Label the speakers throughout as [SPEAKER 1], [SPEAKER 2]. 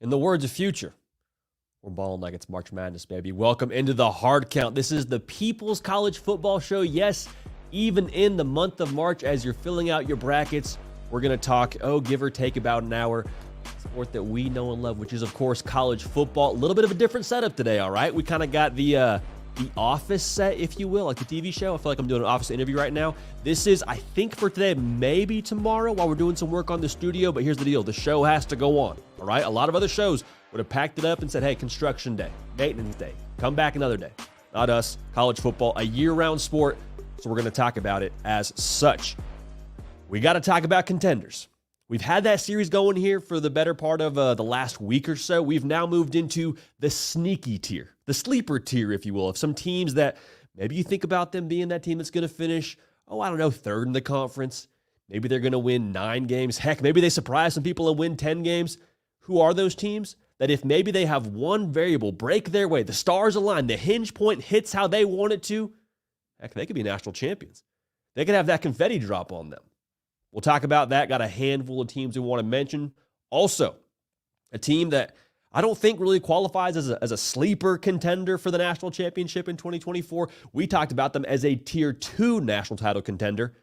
[SPEAKER 1] In the words of Future, we're balling like it's March Madness, baby. Welcome into the Hard Count. This is the People's College Football Show. Yes, even in the month of March, as you're filling out your brackets, we're going to talk, give or take about an hour, sport that we know and love, which is, of course, college football. A little bit of a different setup today, all right? We kind of got the Office set, if you will, like the TV show. I feel like I'm doing an Office interview right now. This is, I think, for today, maybe tomorrow while we're doing some work on the studio. But here's the deal. The show has to go on, all right? A lot of other shows would have packed it up and said, hey, construction day, maintenance day, come back another day. Not us. College football, a year-round sport. So we're going to talk about it as such. We got to talk about Contenders. We've had that series going here for the better part of the last week or so. We've now moved into the sneaky tier, the sleeper tier, if you will, of some teams that maybe you think about them being that team that's going to finish, third in the conference. Maybe they're going to win 9 games. Heck, maybe they surprise some people and win 10 games. Who are those teams that if maybe they have one variable break their way, the stars align, the hinge point hits how they want it to, heck, they could be national champions. They could have that confetti drop on them. We'll talk about that. Got a handful of teams we want to mention. Also, a team that I don't think really qualifies as a sleeper contender for the national championship in 2024. We talked about them as a Tier 2 national title contender.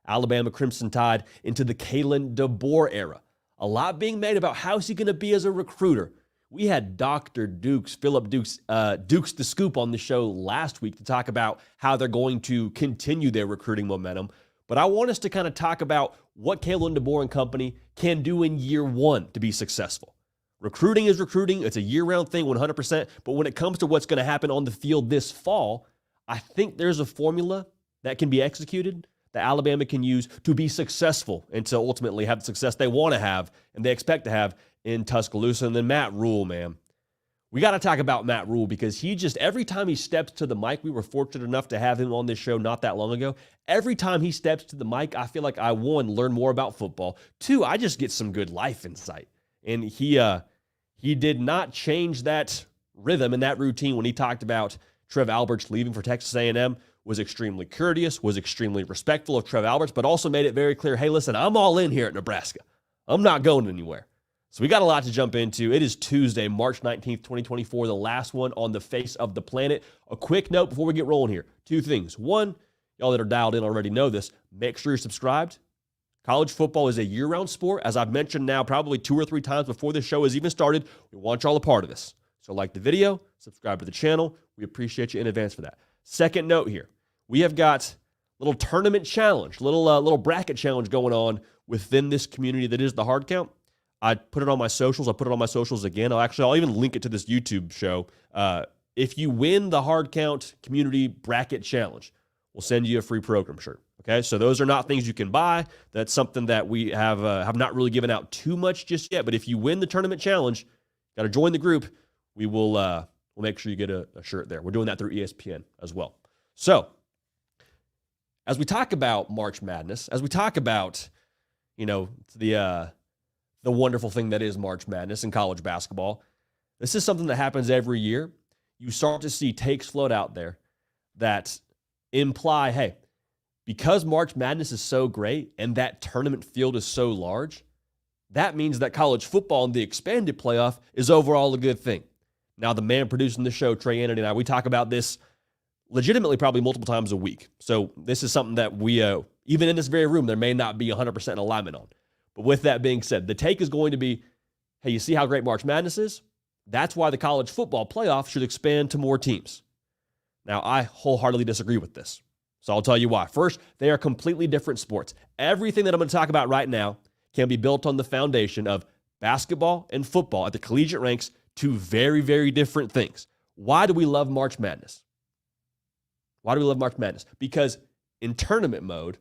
[SPEAKER 1] Alabama Crimson Tide into the Kalen DeBoer era. A lot being made about how's he going to be as a recruiter. We had Dr. Philip Dukes the Scoop on the show last week to talk about how they're going to continue their recruiting momentum. But I want us to kind of talk about what Kalen DeBoer and company can do in year one to be successful. Recruiting is recruiting. It's a year-round thing, 100%. But when it comes to what's going to happen on the field this fall, I think there's a formula that can be executed that Alabama can use to be successful and to ultimately have the success they want to have and they expect to have in Tuscaloosa. And then Matt Rhule, man. We got to talk about Matt Rhule because he just, every time he steps to the mic, we were fortunate enough to have him on this show not that long ago. Every time he steps to the mic, I feel like I, one, learn more about football. Two, I just get some good life insight. And he did not change that rhythm and that routine when he talked about Trev Alberts leaving for Texas A&M, was extremely courteous, was extremely respectful of Trev Alberts, but also made it very clear, hey, listen, I'm all in here at Nebraska. I'm not going anywhere. So we got a lot to jump into. It is Tuesday, March 19th, 2024, the last one on the face of the planet. A quick note before we get rolling here. 2 things. 1, y'all that are dialed in already know this. Make sure you're subscribed. College football is a year-round sport. As I've mentioned now probably 2 or 3 times before this show has even started, we want y'all a part of this. So like the video, subscribe to the channel. We appreciate you in advance for that. Second note here. We have got a little tournament challenge, little bracket challenge going on within this community that is the Hard Count. I put it on my socials. I'll put it on my socials again. I'll even link it to this YouTube show. If you win the Hard Count Community Bracket Challenge, we'll send you a free program shirt. Okay, so those are not things you can buy. That's something that we have not really given out too much just yet. But if you win the tournament challenge, got to join the group. We'll make sure you get a shirt there. We're doing that through ESPN as well. So as we talk about March Madness, as we talk about the wonderful thing that is March Madness in college basketball. This is something that happens every year. You start to see takes float out there that imply, hey, because March Madness is so great and that tournament field is so large, that means that college football and the expanded playoff is overall a good thing. Now, the man producing the show, Trey Anthony, and I, we talk about this legitimately probably multiple times a week. So this is something that we, even in this very room, there may not be 100% alignment on. But with that being said, the take is going to be, hey, you see how great March Madness is? That's why the college football playoff should expand to more teams. Now, I wholeheartedly disagree with this. So I'll tell you why. First, they are completely different sports. Everything that I'm going to talk about right now can be built on the foundation of basketball and football at the collegiate ranks, 2 very, very different things. Why do we love March Madness? Why do we love March Madness? Because in tournament mode,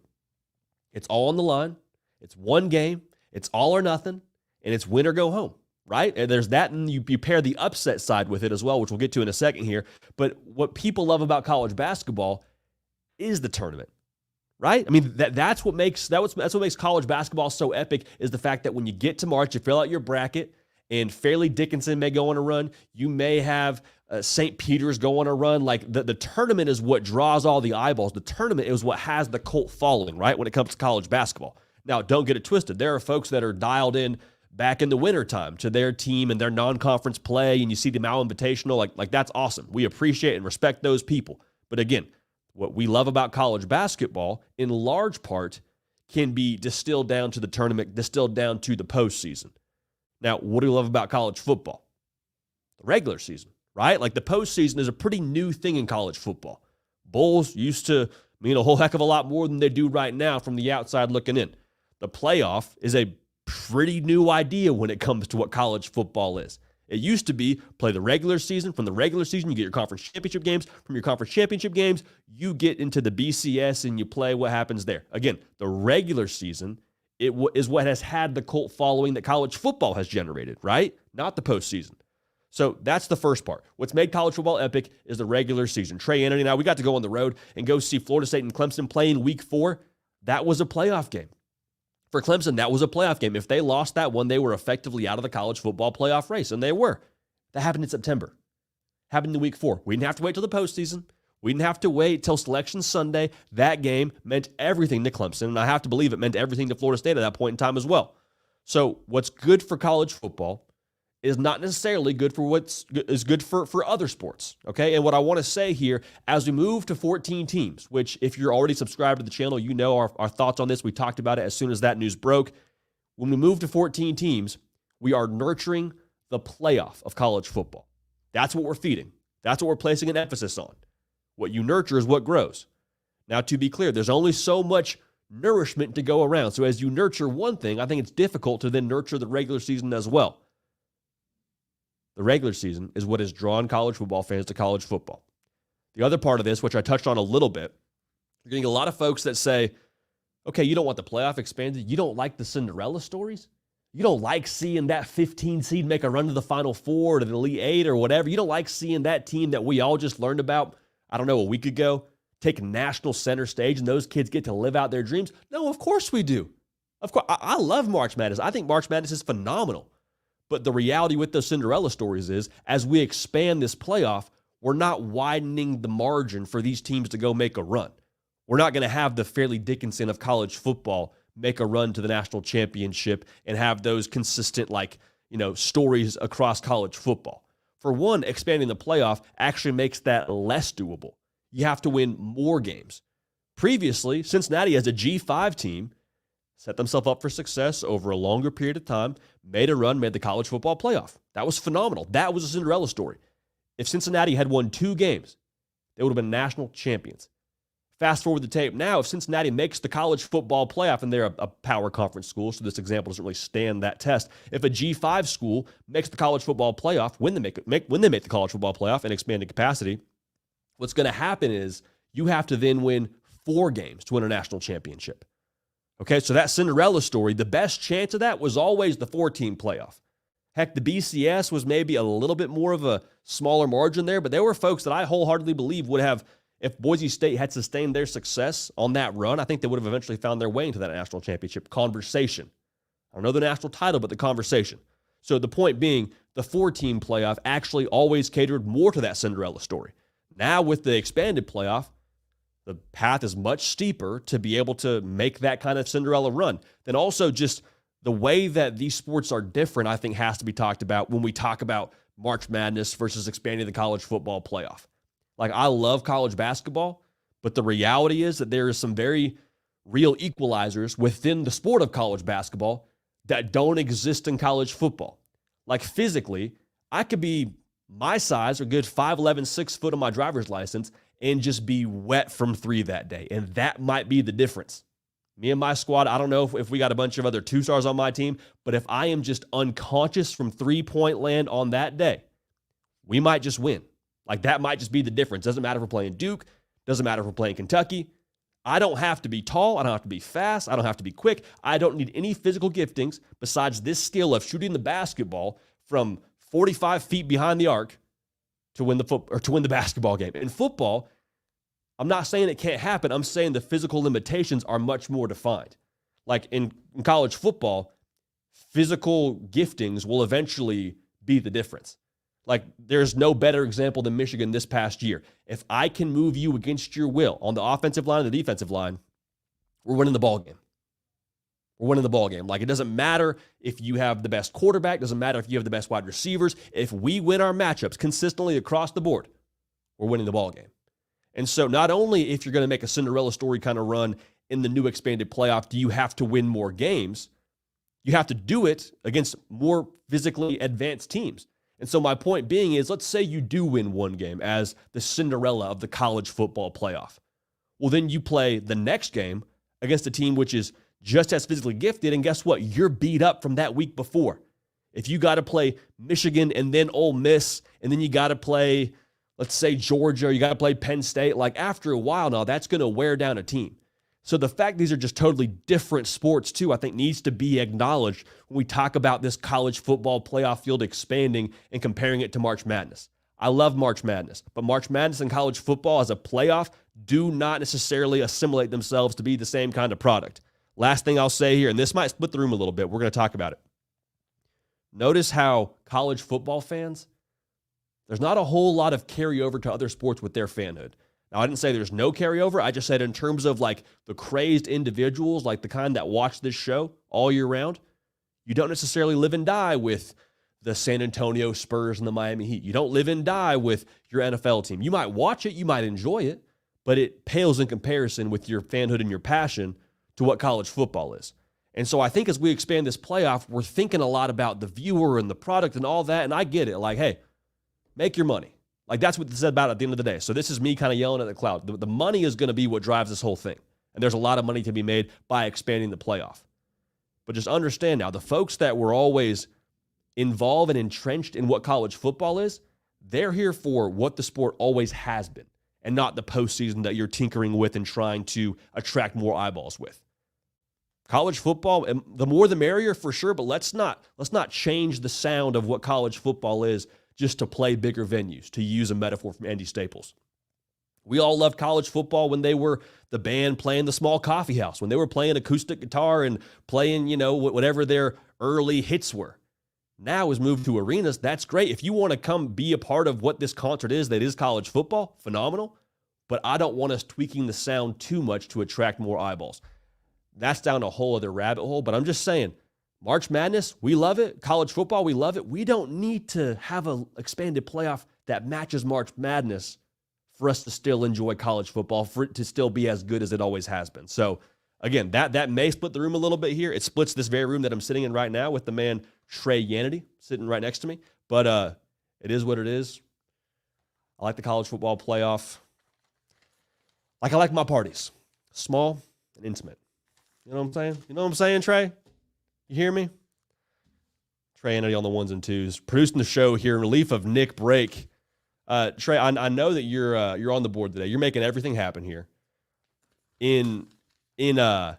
[SPEAKER 1] it's all on the line. It's one game. It's all or nothing, and it's win or go home, right? And there's that, and you pair the upset side with it as well, which we'll get to in a second here. But what people love about college basketball is the tournament, right? I mean, that's what makes college basketball so epic is the fact that when you get to March, you fill out your bracket, and Fairleigh Dickinson may go on a run. You may have St. Peter's go on a run. Like the tournament is what draws all the eyeballs. The tournament is what has the cult following, right, when it comes to college basketball. Now, don't get it twisted. There are folks that are dialed in back in the wintertime to their team and their non-conference play, and you see the Mal Invitational, like that's awesome. We appreciate and respect those people. But again, what we love about college basketball, in large part, can be distilled down to the tournament, distilled down to the postseason. Now, what do we love about college football? The regular season, right? Like the postseason is a pretty new thing in college football. Bowls used to mean a whole heck of a lot more than they do right now from the outside looking in. The playoff is a pretty new idea when it comes to what college football is. It used to be play the regular season. From the regular season, you get your conference championship games. From your conference championship games, you get into the BCS and you play what happens there. Again, the regular season is what has had the cult following that college football has generated, right? Not the postseason. So that's the first part. What's made college football epic is the regular season. Trey Anthony and I, we got to go on the road and go see Florida State and Clemson play in week 4. That was a playoff game. For Clemson, that was a playoff game. If they lost that one, they were effectively out of the college football playoff race, and they were. That happened in September. Happened in week 4. We didn't have to wait till the postseason. We didn't have to wait till Selection Sunday. That game meant everything to Clemson, and I have to believe it meant everything to Florida State at that point in time as well. So what's good for college football is not necessarily good for what is good for other sports, okay? And what I want to say here, as we move to 14 teams, which if you're already subscribed to the channel, you know our thoughts on this. We talked about it as soon as that news broke. When we move to 14 teams, we are nurturing the playoff of college football. That's what we're feeding. That's what we're placing an emphasis on. What you nurture is what grows. Now, to be clear, there's only so much nourishment to go around. So as you nurture one thing, I think it's difficult to then nurture the regular season as well. The regular season is what has drawn college football fans to college football. The other part of this, which I touched on a little bit, you're getting a lot of folks that say, okay, you don't want the playoff expanded. You don't like the Cinderella stories. You don't like seeing that 15 seed make a run to the Final Four, to the Elite Eight or whatever. You don't like seeing that team that we all just learned about, I don't know, a week ago, take national center stage and those kids get to live out their dreams. No, of course we do. Of course, I love March Madness. I think March Madness is phenomenal. But the reality with those Cinderella stories is, as we expand this playoff, we're not widening the margin for these teams to go make a run. We're not going to have the Fairleigh Dickinson of college football make a run to the national championship and have those consistent, stories across college football. For one, expanding the playoff actually makes that less doable. You have to win more games. Previously, Cincinnati as a G5 team set themselves up for success over a longer period of time, made a run, made the college football playoff. That was phenomenal. That was a Cinderella story. If Cincinnati had won 2 games, they would have been national champions. Fast forward the tape now, if Cincinnati makes the college football playoff, and they're a power conference school, so this example doesn't really stand that test. If a G5 school makes the college football playoff, when they make the college football playoff in expanded capacity, what's going to happen is you have to then win 4 games to win a national championship. Okay, so that Cinderella story, the best chance of that was always the 4-team playoff. Heck, the BCS was maybe a little bit more of a smaller margin there, but there were folks that I wholeheartedly believe would have, if Boise State had sustained their success on that run, I think they would have eventually found their way into that national championship conversation. I don't know the national title, but the conversation. So the point being, the 4-team playoff actually always catered more to that Cinderella story. Now with the expanded playoff, the path is much steeper to be able to make that kind of Cinderella run. Then also just the way that these sports are different, I think, has to be talked about when we talk about March Madness versus expanding the college football playoff. Like, I love college basketball, but the reality is that there is some very real equalizers within the sport of college basketball that don't exist in college football. Like, physically, I could be my size, or good 5'11", 6 foot on my driver's license, and just be wet from 3 that day. And that might be the difference. Me and my squad, I don't know if we got a bunch of other 2-stars on my team, but if I am just unconscious from 3-point land on that day, we might just win. Like, that might just be the difference. Doesn't matter if we're playing Duke. Doesn't matter if we're playing Kentucky. I don't have to be tall. I don't have to be fast. I don't have to be quick. I don't need any physical giftings besides this skill of shooting the basketball from 45 feet behind the arc to win the basketball game. In football, I'm not saying it can't happen. I'm saying the physical limitations are much more defined. Like in college football, physical giftings will eventually be the difference. Like, there's no better example than Michigan this past year. If I can move you against your will on the offensive line and the defensive line, we're winning the ball game. we're winning the ball game. Like, it doesn't matter if you have the best quarterback, doesn't matter if you have the best wide receivers. If we win our matchups consistently across the board, we're winning the ball game. And so not only if you're going to make a Cinderella story kind of run in the new expanded playoff, do you have to win more games? You have to do it against more physically advanced teams. And so my point being is, let's say you do win one game as the Cinderella of the college football playoff. Well, then you play the next game against a team which is just as physically gifted, and guess what? You're beat up from that week before. If you got to play Michigan and then Ole Miss, and then you got to play, let's say, Georgia, or you got to play Penn State, like after a while now, that's going to wear down a team. So the fact these are just totally different sports too, I think needs to be acknowledged when we talk about this college football playoff field expanding and comparing it to March Madness. I love March Madness, but March Madness and college football as a playoff do not necessarily assimilate themselves to be the same kind of product. Last thing I'll say here, and this might split the room a little bit, we're going to talk about it. Notice how college football fans, there's not a whole lot of carryover to other sports with their fanhood. Now, I didn't say there's no carryover. I just said in terms of like the crazed individuals, like the kind that watch this show all year round, you don't necessarily live and die with the San Antonio Spurs and the Miami Heat. You don't live and die with your NFL team. You might watch it, you might enjoy it, but it pales in comparison with your fanhood and your passion to what college football is. And so I think as we expand this playoff, we're thinking a lot about the viewer and the product and all that, and I get it. Like, hey, make your money. Like, that's what this is about at the end of the day. So this is me kind of yelling at the cloud. The money is going to be what drives this whole thing. And there's a lot of money to be made by expanding the playoff. But just understand now, the folks that were always involved and entrenched in what college football is, they're here for what the sport always has been, and not the postseason that you're tinkering with and trying to attract more eyeballs with. College football, the more the merrier for sure, but let's not change the sound of what college football is just to play bigger venues, to use a metaphor from Andy Staples. We all loved college football when they were the band playing the small coffee house, when they were playing acoustic guitar and playing, whatever their early hits were. Now is moved to arenas. That's great. If you want to come be a part of what this concert is that is college football, phenomenal. But I don't want us tweaking the sound too much to attract more eyeballs. That's down a whole other rabbit hole. But I'm just saying, March Madness, we love it. College football, we love it. We don't need to have an expanded playoff that matches March Madness for us to still enjoy college football, for it to still be as good as it always has been. So, again, that may split the room a little bit here. It splits this very room that I'm sitting in right now with the man Trey Yannity sitting right next to me. But it is what it is. I like the college football playoff. Like I like my parties. Small and intimate. You know what I'm saying? You know what I'm saying, Trey? You hear me? Trey Yannity on the ones and twos. Producing the show here in relief of Nick Brake. Trey, I know that you're on the board today. You're making everything happen here. In a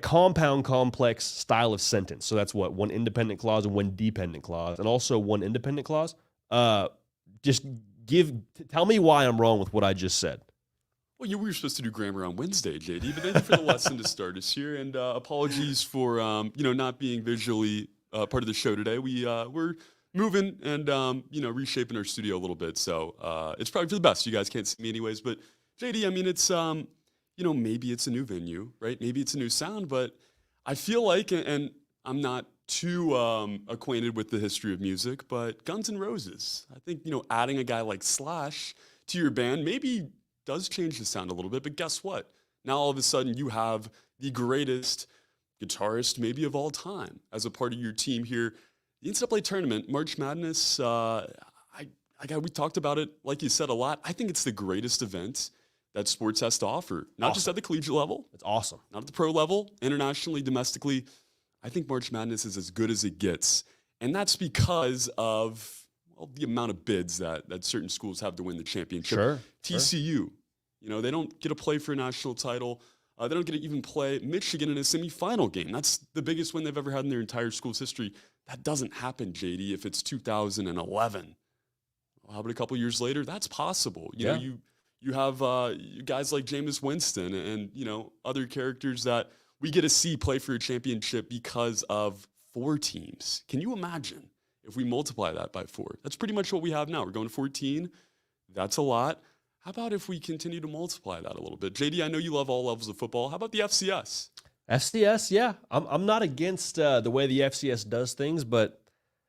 [SPEAKER 1] compound complex style of sentence. So that's what? One independent clause and one dependent clause, and also one independent clause. Tell me why I'm wrong with what I just said.
[SPEAKER 2] Well, we were supposed to do grammar on Wednesday, JD, but thank you for the lesson to start us here, and apologies for not being visually part of the show today. We're moving and reshaping our studio a little bit, so it's probably for the best. You guys can't see me anyways, but JD, I mean, it's maybe it's a new venue, right? Maybe it's a new sound, but I feel like, and I'm not too acquainted with the history of music, but Guns N' Roses, I think, adding a guy like Slash to your band maybe does change the sound a little bit, but guess what? Now all of a sudden you have the greatest guitarist maybe of all time as a part of your team here. The NCAA tournament, March Madness, we talked about it, like you said, a lot. I think it's the greatest event that sports has to offer, not just at the collegiate level.
[SPEAKER 1] It's awesome.
[SPEAKER 2] Not at the pro level, internationally, domestically. I think March Madness is as good as it gets. And that's because of the amount of bids that certain schools have to win the championship.
[SPEAKER 1] Sure.
[SPEAKER 2] TCU, they don't get to play for a national title. They don't get to even play Michigan in a semifinal game. That's the biggest win they've ever had in their entire school's history. That doesn't happen, JD, if it's 2011. Well, how about a couple years later? That's possible. You know, you have guys like Jameis Winston and other characters that we get to see play for a championship because of 4 teams. Can you imagine if we multiply that by 4? That's pretty much what we have now. We're going to 14. That's a lot. How about if we continue to multiply that a little bit? JD, I know you love all levels of football. How about the FCS?
[SPEAKER 1] FCS, yeah. I'm not against the way the FCS does things, but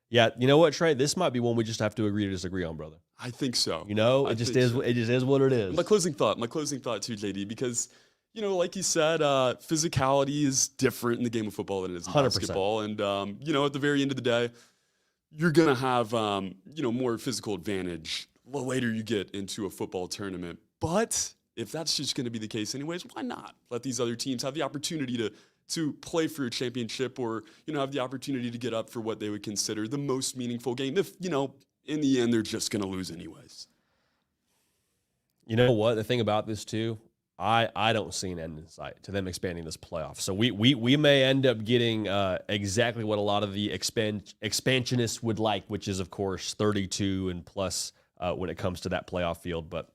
[SPEAKER 1] yeah, you know what, Trey? This might be one we just have to agree to disagree on, brother.
[SPEAKER 2] I think so.
[SPEAKER 1] You know, it just is. So. It just is what it is.
[SPEAKER 2] My closing thought too, JD, because like you said, physicality is different in the game of football than it is in 100%. Basketball, and at the very end of the day, you're gonna have more physical advantage the later you get into a football tournament. But if that's just going to be the case anyways, why not let these other teams have the opportunity to play for a championship, or have the opportunity to get up for what they would consider the most meaningful game if in the end they're just going to lose anyways.
[SPEAKER 1] You know what? The thing about this too, I don't see an end in sight to them expanding this playoff. So we may end up getting exactly what a lot of the expansionists would like, which is, of course, 32 and plus when it comes to that playoff field. But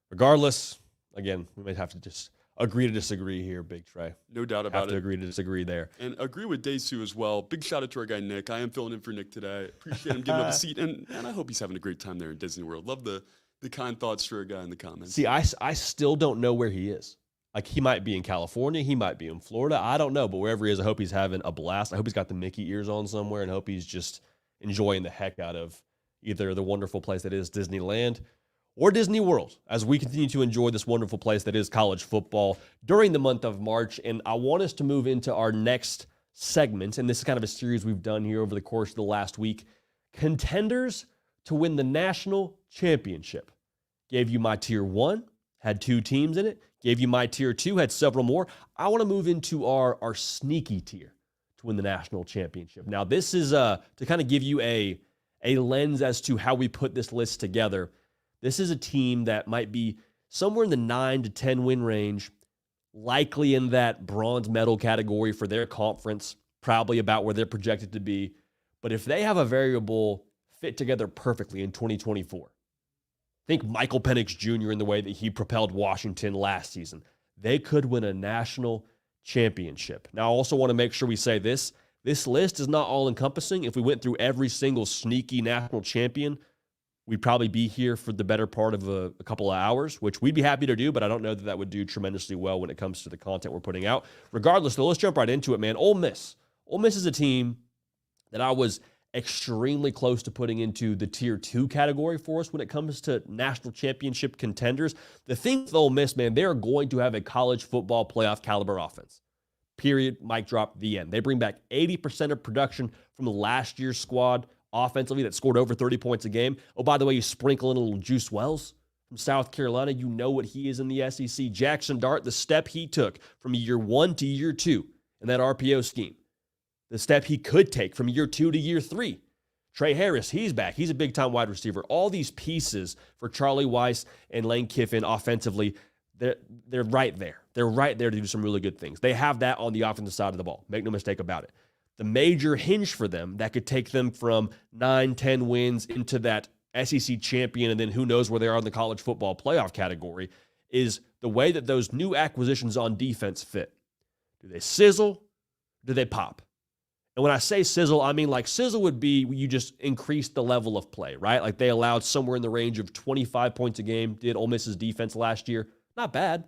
[SPEAKER 1] regardless, again, we may have to just agree to disagree here, Big Trey.
[SPEAKER 2] No doubt about it.
[SPEAKER 1] Have to agree to disagree there.
[SPEAKER 2] And agree with Desu as well. Big shout out to our guy, Nick. I am filling in for Nick today. Appreciate him giving up a seat. And I hope he's having a great time there in Disney World. Love the kind thoughts for a guy in the comments.
[SPEAKER 1] See, I still don't know where he is. Like, he might be in California. He might be in Florida. I don't know. But wherever he is, I hope he's having a blast. I hope he's got the Mickey ears on somewhere, and I hope he's just enjoying the heck out of either the wonderful place that is Disneyland or Disney World, as we continue to enjoy this wonderful place that is college football during the month of March. And I want us to move into our next segment, and this is kind of a series we've done here over the course of the last week. Contenders to win the national championship. Gave you my tier 1, had 2 teams in it. Gave you my tier 2, had several more. I want to move into our sneaky tier to win the national championship. Now, this is to kind of give you a lens as to how we put this list together. This is a team that might be somewhere in the 9 to 10 win range, likely in that bronze medal category for their conference, probably about where they're projected to be. But if they have a variable fit together perfectly in 2024, think Michael Penix Jr. in the way that he propelled Washington last season, they could win a national championship. Now, I also want to make sure we say this. This list is not all-encompassing. If we went through every single sneaky national champion, we'd probably be here for the better part of a couple of hours, which we'd be happy to do, but I don't know that that would do tremendously well when it comes to the content we're putting out. Regardless, though, let's jump right into it, man. Ole Miss. Ole Miss is a team that I was extremely close to putting into the tier 2 category for us when it comes to national championship contenders. The thing with Ole Miss, man, they're going to have a college football playoff caliber offense. Period. Mic drop. The end. They bring back 80% of production from the last year's squad offensively that scored over 30 points a game. Oh, by the way, you sprinkle in a little Juice Wells from South Carolina. You know what he is in the SEC. Jackson Dart, the step he took from year 1 to year 2 in that RPO scheme. The step he could take from year 2 to year 3. Trey Harris, he's back. He's a big-time wide receiver. All these pieces for Charlie Weiss and Lane Kiffin offensively, they're right there. They're right there to do some really good things. They have that on the offensive side of the ball. Make no mistake about it. The major hinge for them that could take them from 9, 10 wins into that SEC champion, and then who knows where they are in the college football playoff category, is the way that those new acquisitions on defense fit. Do they sizzle? Do they pop? And when I say sizzle, I mean like sizzle would be you just increase the level of play, right? Like they allowed somewhere in the range of 25 points a game, did Ole Miss's defense last year. Not bad.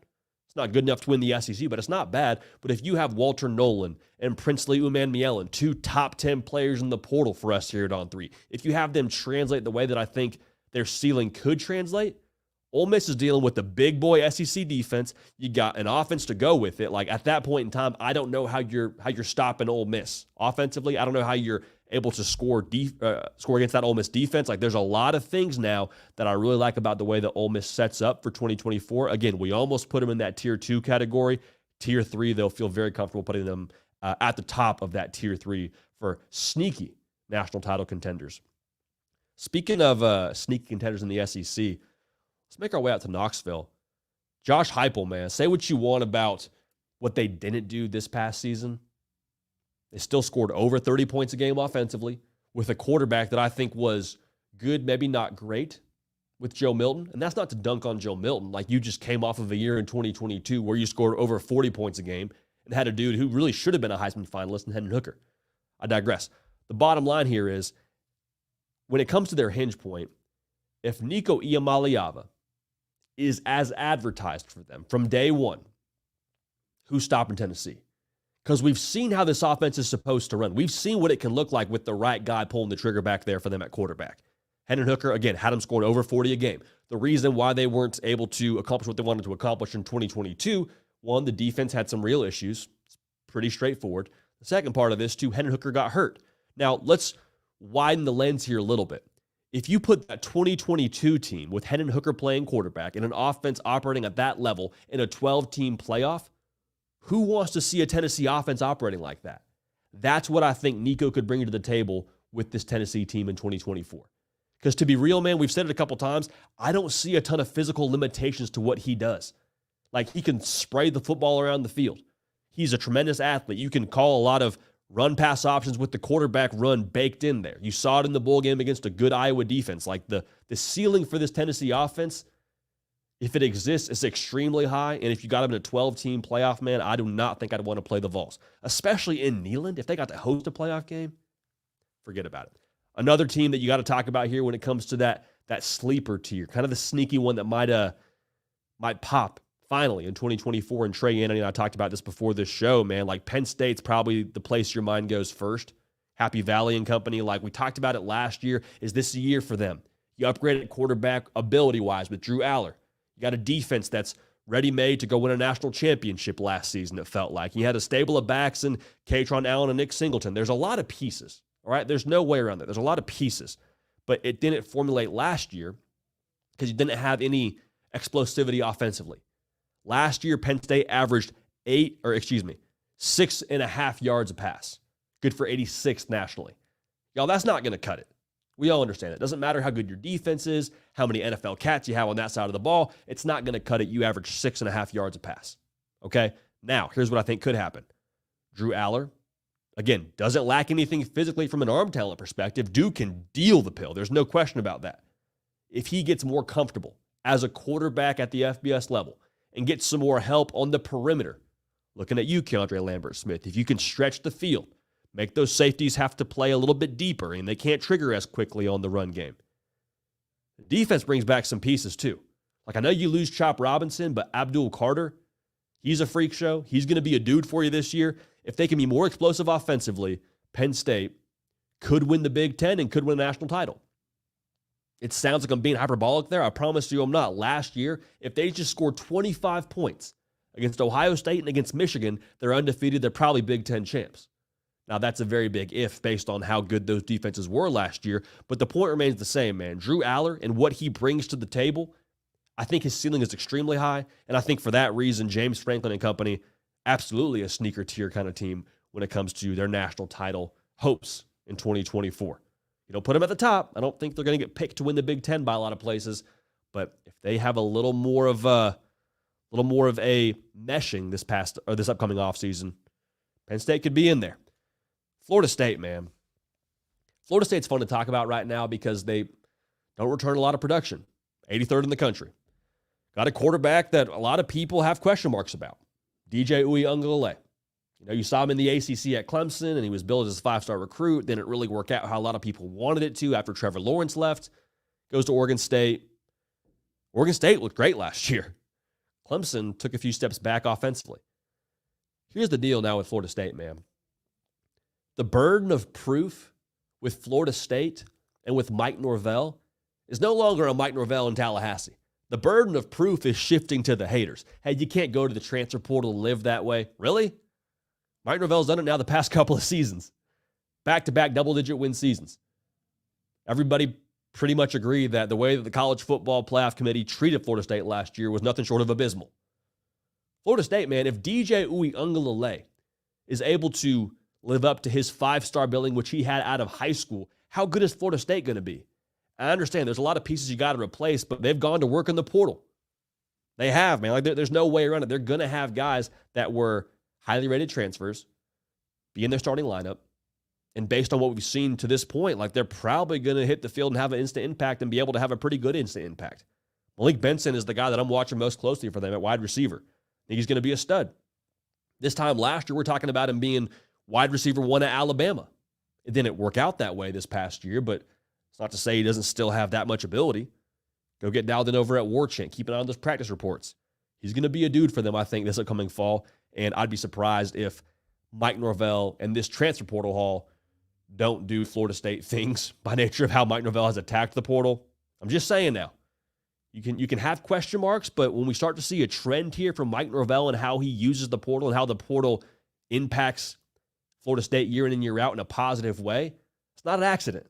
[SPEAKER 1] It's not good enough to win the SEC, but it's not bad. But if you have Walter Nolan and Princely Umanmielen, 2 top 10 players in the portal for us here at On 3, if you have them translate the way that I think their ceiling could translate, Ole Miss is dealing with the big boy SEC defense. You got an offense to go with it. Like at that point in time, I don't know how you're stopping Ole Miss offensively. I don't know how you're able to score against that Ole Miss defense. Like there's a lot of things now that I really like about the way that Ole Miss sets up for 2024. Again, we almost put them in that tier 2 category. Tier 3, they'll feel very comfortable putting them at the top of that tier 3 for sneaky national title contenders. Speaking of sneaky contenders in the SEC, let's make our way out to Knoxville. Josh Heupel, man, say what you want about what they didn't do this past season. They still scored over 30 points a game offensively with a quarterback that I think was good, maybe not great, with Joe Milton. And that's not to dunk on Joe Milton. Like you just came off of a year in 2022 where you scored over 40 points a game and had a dude who really should have been a Heisman finalist in Hendon Hooker. I digress. The bottom line here is when it comes to their hinge point, if Nico Iamaleava is as advertised for them from day one, who's stopping Tennessee? because we've seen how this offense is supposed to run. We've seen what it can look like with the right guy pulling the trigger back there for them at quarterback. Hendon Hooker, again, had them scoring over 40 a game. The reason why they weren't able to accomplish what they wanted to accomplish in 2022, one, the defense had some real issues. It's pretty straightforward. The second part of this, too, Hendon Hooker got hurt. Now, let's widen the lens here a little bit. If you put that 2022 team with Hendon Hooker playing quarterback and an offense operating at that level in a 12-team playoff, who wants to see a Tennessee offense operating like that? That's what I think Nico could bring to the table with this Tennessee team in 2024. Because to be real, man, we've said it a couple times, I don't see a ton of physical limitations to what he does. Like, he can spray the football around the field. He's a tremendous athlete. You can call a lot of run-pass options with the quarterback run baked in there. You saw it in the bowl game against a good Iowa defense. Like, the ceiling for this Tennessee offense, if it exists, is extremely high. And if you got him in a 12-team playoff, man, I do not think I'd want to play the Vols. Especially in Neyland, if they got to host a playoff game, forget about it. Another team that you got to talk about here when it comes to that sleeper tier, kind of the sneaky one that might pop finally in 2024. And Trey Anthony and I talked about this before this show, man. Like, Penn State's probably the place your mind goes first. Happy Valley and company, like we talked about it last year. Is this a year for them? You upgraded quarterback ability-wise with Drew Aller. You got a defense that's ready-made to go win a national championship last season, it felt like. You had a stable of backs in Katron Allen and Nick Singleton. There's a lot of pieces. All right, there's no way around that. There's a lot of pieces, but it didn't formulate last year because you didn't have any explosivity offensively. Last year, Penn State averaged 6.5 yards a pass. Good for 86th nationally. Y'all, that's not going to cut it. We all understand it. Doesn't matter how good your defense is, how many NFL cats you have on that side of the ball. It's not going to cut it. You average 6.5 yards a pass. Okay? Now, here's what I think could happen. Drew Aller, again, doesn't lack anything physically from an arm talent perspective. Dude can deal the pill. There's no question about that. If he gets more comfortable as a quarterback at the FBS level and gets some more help on the perimeter, looking at you, Keandre Lambert-Smith, if you can stretch the field, make those safeties have to play a little bit deeper and they can't trigger as quickly on the run game. The defense brings back some pieces too. Like, I know you lose Chop Robinson, but Abdul Carter, he's a freak show. He's going to be a dude for you this year. If they can be more explosive offensively, Penn State could win the Big Ten and could win a national title. It sounds like I'm being hyperbolic there. I promise you I'm not. Last year, if they just scored 25 points against Ohio State and against Michigan, they're undefeated. They're probably Big Ten champs. Now, that's a very big if based on how good those defenses were last year. But the point remains the same, man. Drew Aller and what he brings to the table, I think his ceiling is extremely high. And I think for that reason, James Franklin and company, absolutely a sneaker tier kind of team when it comes to their national title hopes in 2024. You don't put them at the top. I don't think they're going to get picked to win the Big Ten by a lot of places. But if they have a little more of a meshing this upcoming offseason, Penn State could be in there. Florida State, man. Florida State's fun to talk about right now because they don't return a lot of production. 83rd in the country. Got a quarterback that a lot of people have question marks about. DJ Uiagalelei. You know, you saw him in the ACC at Clemson, and he was billed as a 5-star recruit. Didn't really work out how a lot of people wanted it to after Trevor Lawrence left. Goes to Oregon State. Oregon State looked great last year. Clemson took a few steps back offensively. Here's the deal now with Florida State, man. The burden of proof with Florida State and with Mike Norvell is no longer on Mike Norvell in Tallahassee. The burden of proof is shifting to the haters. Hey, you can't go to the transfer portal and live that way. Really? Mike Norvell's done it now the past couple of seasons. Back-to-back double-digit win seasons. Everybody pretty much agreed that the way that the College Football Playoff Committee treated Florida State last year was nothing short of abysmal. Florida State, man, if DJ Uiagalelei is able to live up to his 5-star billing, which he had out of high school, how good is Florida State going to be? I understand there's a lot of pieces you got to replace, but they've gone to work in the portal. They have, man. Like, there's no way around it. They're going to have guys that were highly rated transfers be in their starting lineup. And based on what we've seen to this point, like, they're probably going to hit the field and have an instant impact and be able to have a pretty good instant impact. Malik Benson is the guy that I'm watching most closely for them at wide receiver. I think he's going to be a stud. This time last year, we're talking about him being wide receiver 1 at Alabama. It didn't work out that way this past year, but it's not to say he doesn't still have that much ability. Go get dialed in over at Warchant. Keep an eye on those practice reports. He's going to be a dude for them, I think, this upcoming fall. And I'd be surprised if Mike Norvell and this transfer portal haul don't do Florida State things by nature of how Mike Norvell has attacked the portal. I'm just saying now. You can have question marks, but when we start to see a trend here from Mike Norvell and how he uses the portal and how the portal impacts Florida State year in and year out in a positive way, it's not an accident.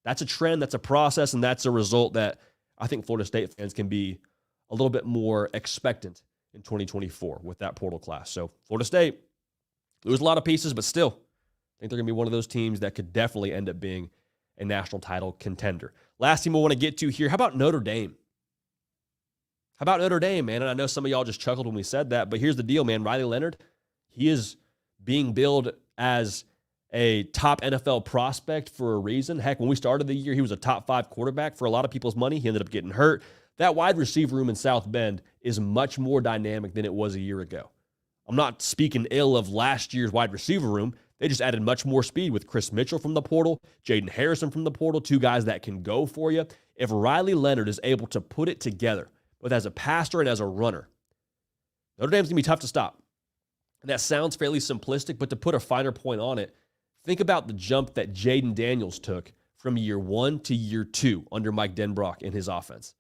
[SPEAKER 1] That's a trend, that's a process, and that's a result that I think Florida State fans can be a little bit more expectant in 2024 with that portal class. So Florida State, lose a lot of pieces, but still, I think they're going to be one of those teams that could definitely end up being a national title contender. Last team I want to get to here, how about Notre Dame? How about Notre Dame, man? And I know some of y'all just chuckled when we said that, but here's the deal, man. Riley Leonard, he is being billed as a top NFL prospect for a reason. Heck, when we started the year, he was a top 5 quarterback for a lot of people's money. He ended up getting hurt. That wide receiver room in South Bend is much more dynamic than it was a year ago. I'm not speaking ill of last year's wide receiver room. They just added much more speed with Chris Mitchell from the portal, Jaden Harrison from the portal, 2 guys that can go for you. If Riley Leonard is able to put it together, both as a passer and as a runner, Notre Dame's going to be tough to stop. And that sounds fairly simplistic, but to put a finer point on it, think about the jump that Jaden Daniels took from year 1 to year 2 under Mike Denbrock in his offense.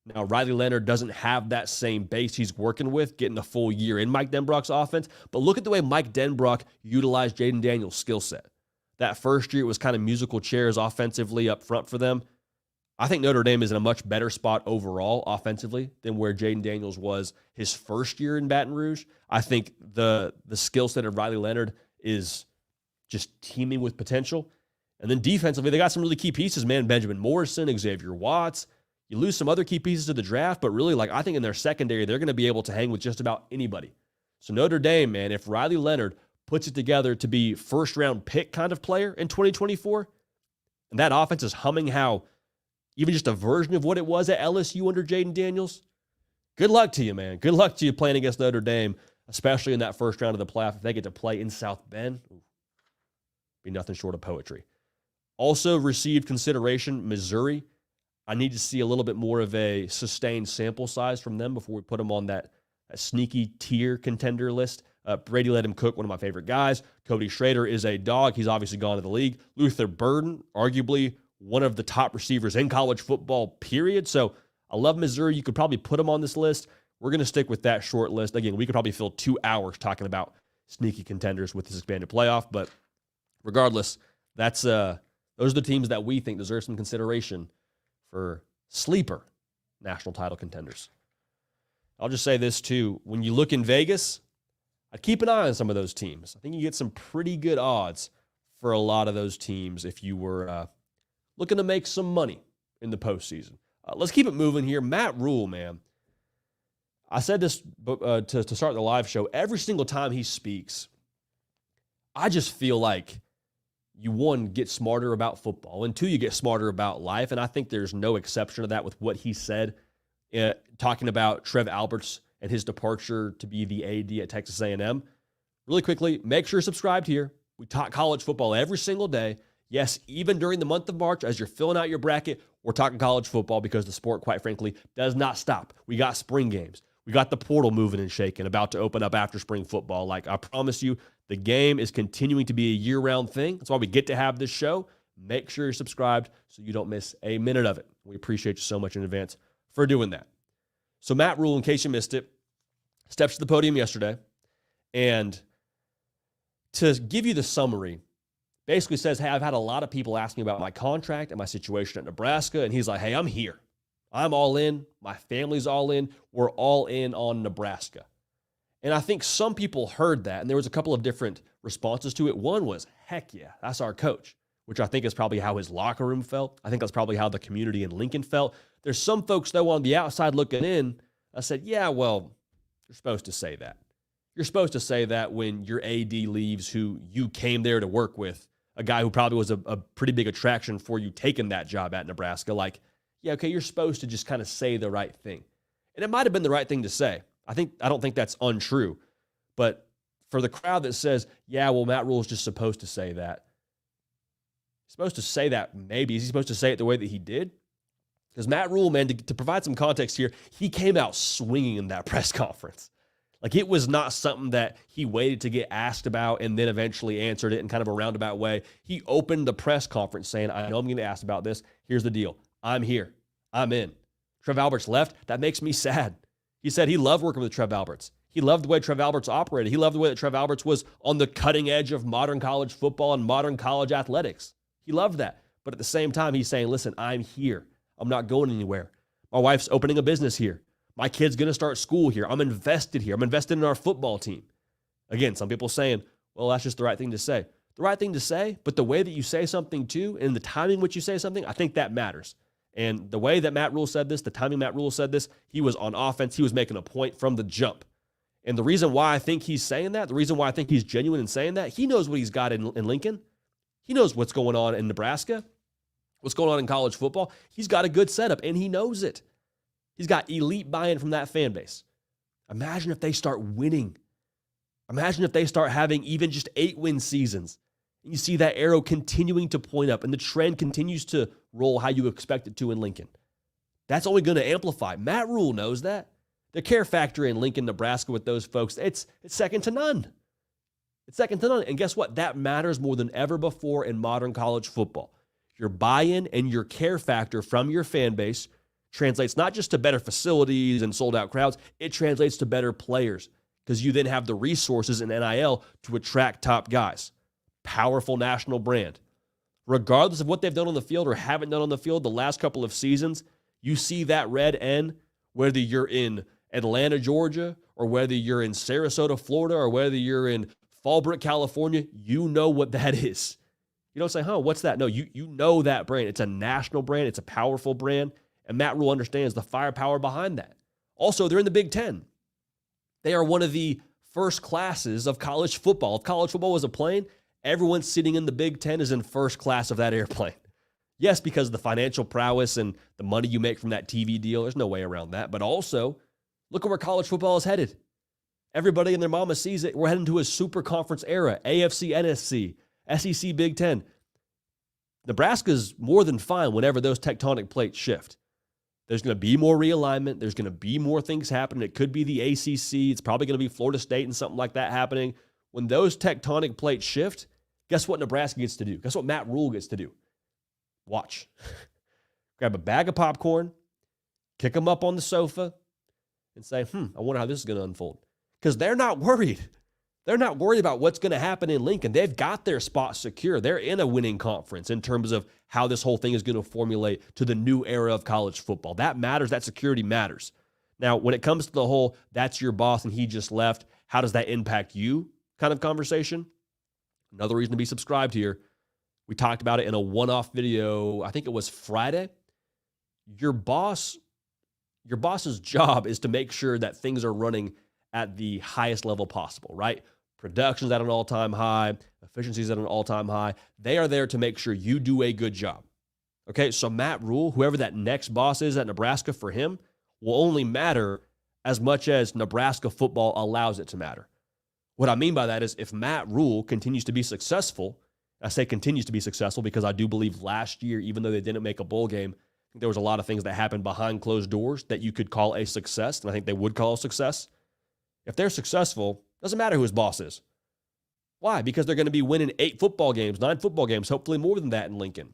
[SPEAKER 1] Now, Riley Leonard doesn't have that same base he's working with, getting a full year in Mike Denbrock's offense, but look at the way Mike Denbrock utilized Jaden Daniels' skill set. That first year, it was kind of musical chairs offensively up front for them. I think Notre Dame is in a much better spot overall offensively than where Jaden Daniels was his first year in Baton Rouge. I think the skill set of Riley Leonard is just teeming with potential. And then defensively, they got some really key pieces, man. Benjamin Morrison, Xavier Watts. You lose some other key pieces to the draft, but really, I think in their secondary, they're going to be able to hang with just about anybody. So Notre Dame, man, if Riley Leonard puts it together to be first-round pick kind of player in 2024, and that offense is humming how even just a version of what it was at LSU under Jaden Daniels, good luck to you, man. Good luck to you playing against Notre Dame, especially in that first round of the playoff. If they get to play in South Bend, be nothing short of poetry. Also received consideration, Missouri. I need to see a little bit more of a sustained sample size from them before we put them on that sneaky tier contender list. Brady let him cook, one of my favorite guys. Cody Schrader is a dog. He's obviously gone to the league. Luther Burden, arguably one of the top receivers in college football, period. So I love Missouri. You could probably put them on this list. We're going to stick with that short list. Again, we could probably fill 2 hours talking about sneaky contenders with this expanded playoff. But regardless, those are the teams that we think deserve some consideration for sleeper national title contenders. I'll just say this too. When you look in Vegas, I'd keep an eye on some of those teams. I think you get some pretty good odds for a lot of those teams if you were looking to make some money in the postseason. Let's keep it moving here. Matt Rhule, man. I said this to start the live show. Every single time he speaks, I just feel like you, 1, get smarter about football, and 2, you get smarter about life. And I think there's no exception to that with what he said, talking about Trev Alberts and his departure to be the AD at Texas A&M. Really quickly, make sure you're subscribed here. We talk college football every single day. Yes, even during the month of March, as you're filling out your bracket, we're talking college football because the sport, quite frankly, does not stop. We got spring games. We got the portal moving and shaking, about to open up after spring football. I promise you, the game is continuing to be a year-round thing. That's why we get to have this show. Make sure you're subscribed so you don't miss a minute of it. We appreciate you so much in advance for doing that. So Matt Rhule, in case you missed it, steps to the podium yesterday, and to give you the summary, basically says, hey, I've had a lot of people ask me about my contract and my situation at Nebraska, and he's like, hey, I'm here. I'm all in. My family's all in. We're all in on Nebraska. And I think some people heard that, and there was a couple of different responses to it. One was, heck yeah, that's our coach, which I think is probably how his locker room felt. I think that's probably how the community in Lincoln felt. There's some folks, though, on the outside looking in, I said, yeah, well, you're supposed to say that. You're supposed to say that when your AD leaves, who you came there to work with, a guy who probably was a pretty big attraction for you taking that job at Nebraska. Yeah, okay, you're supposed to just kind of say the right thing. And it might have been the right thing to say. I don't think that's untrue. But for the crowd that says, yeah, well, Matt Rhule is just supposed to say that. He's supposed to say that maybe. Is he supposed to say it the way that he did? Because Matt Rhule, man, to provide some context here, he came out swinging in that press conference. Like, it was not something that he waited to get asked about and then eventually answered it in kind of a roundabout way. He opened the press conference saying, I know I'm going to ask about this. Here's the deal. I'm here. I'm in. Trev Alberts left. That makes me sad. He said he loved working with Trev Alberts. He loved the way Trev Alberts operated. He loved the way that Trev Alberts was on the cutting edge of modern college football and modern college athletics. He loved that. But at the same time, he's saying, listen, I'm here. I'm not going anywhere. My wife's opening a business here. My kid's going to start school here. I'm invested here. I'm invested in our football team. Again, some people saying, well, that's just the right thing to say. The right thing to say, but the way that you say something too, and the timing in which you say something, I think that matters. And the way that Matt Rhule said this, the timing Matt Rhule said this, he was on offense. He was making a point from the jump. And the reason why I think he's saying that, the reason why I think he's genuine in saying that, he knows what he's got in Lincoln. He knows what's going on in Nebraska, what's going on in college football. He's got a good setup, and he knows it. He's got elite buy-in from that fan base. Imagine if they start winning. Imagine if they start having even just 8-win seasons. And you see that arrow continuing to point up, and the trend continues to roll how you expect it to in Lincoln. That's only going to amplify. Matt Rhule knows that. The care factor in Lincoln, Nebraska with those folks, it's second to none. It's second to none. And guess what? That matters more than ever before in modern college football. Your buy-in and your care factor from your fan base translates not just to better facilities and sold-out crowds, it translates to better players because you then have the resources in NIL to attract top guys. Powerful national brand. Regardless of what they've done on the field or haven't done on the field the last couple of seasons, you see that red N, whether you're in Atlanta, Georgia, or whether you're in Sarasota, Florida, or whether you're in Fallbrook, California, you know what that is. You don't say, what's that? No, you know that brand. It's a national brand. It's a powerful brand. And Matt Rhule understands the firepower behind that. Also, they're in the Big Ten. They are one of the first classes of college football. If college football was a plane, everyone sitting in the Big Ten is in first class of that airplane. Yes, because of the financial prowess and the money you make from that TV deal. There's no way around that. But also, look at where college football is headed. Everybody and their mama sees it. We're heading to a super conference era. AFC, NFC, SEC, Big Ten. Nebraska's more than fine whenever those tectonic plates shift. There's going to be more realignment. There's going to be more things happening. It could be the ACC. It's probably going to be Florida State and something like that happening. When those tectonic plates shift, guess what Nebraska gets to do? Guess what Matt Rhule gets to do? Watch. Grab a bag of popcorn, kick them up on the sofa, and say, I wonder how this is going to unfold. Because they're not worried. They're not worried about what's going to happen in Lincoln. They've got their spot secure. They're in a winning conference in terms of how this whole thing is going to formulate to the new era of college football. That matters. That security matters. Now, when it comes to the whole, that's your boss and he just left, how does that impact you kind of conversation? Another reason to be subscribed here. We talked about it in a one-off video. I think it was Friday. Your boss's job is to make sure that things are running at the highest level possible, right? Production's at an all-time high. Efficiency's at an all-time high. They are there to make sure you do a good job. Okay, so Matt Rhule, whoever that next boss is at Nebraska for him, will only matter as much as Nebraska football allows it to matter. What I mean by that is if Matt Rhule continues to be successful, I say continues to be successful because I do believe last year, even though they didn't make a bowl game, there was a lot of things that happened behind closed doors that you could call a success, and I think they would call a success. If they're successful, doesn't matter who his boss is. Why? Because they're going to be winning 8 football games, 9 football games, hopefully more than that in Lincoln.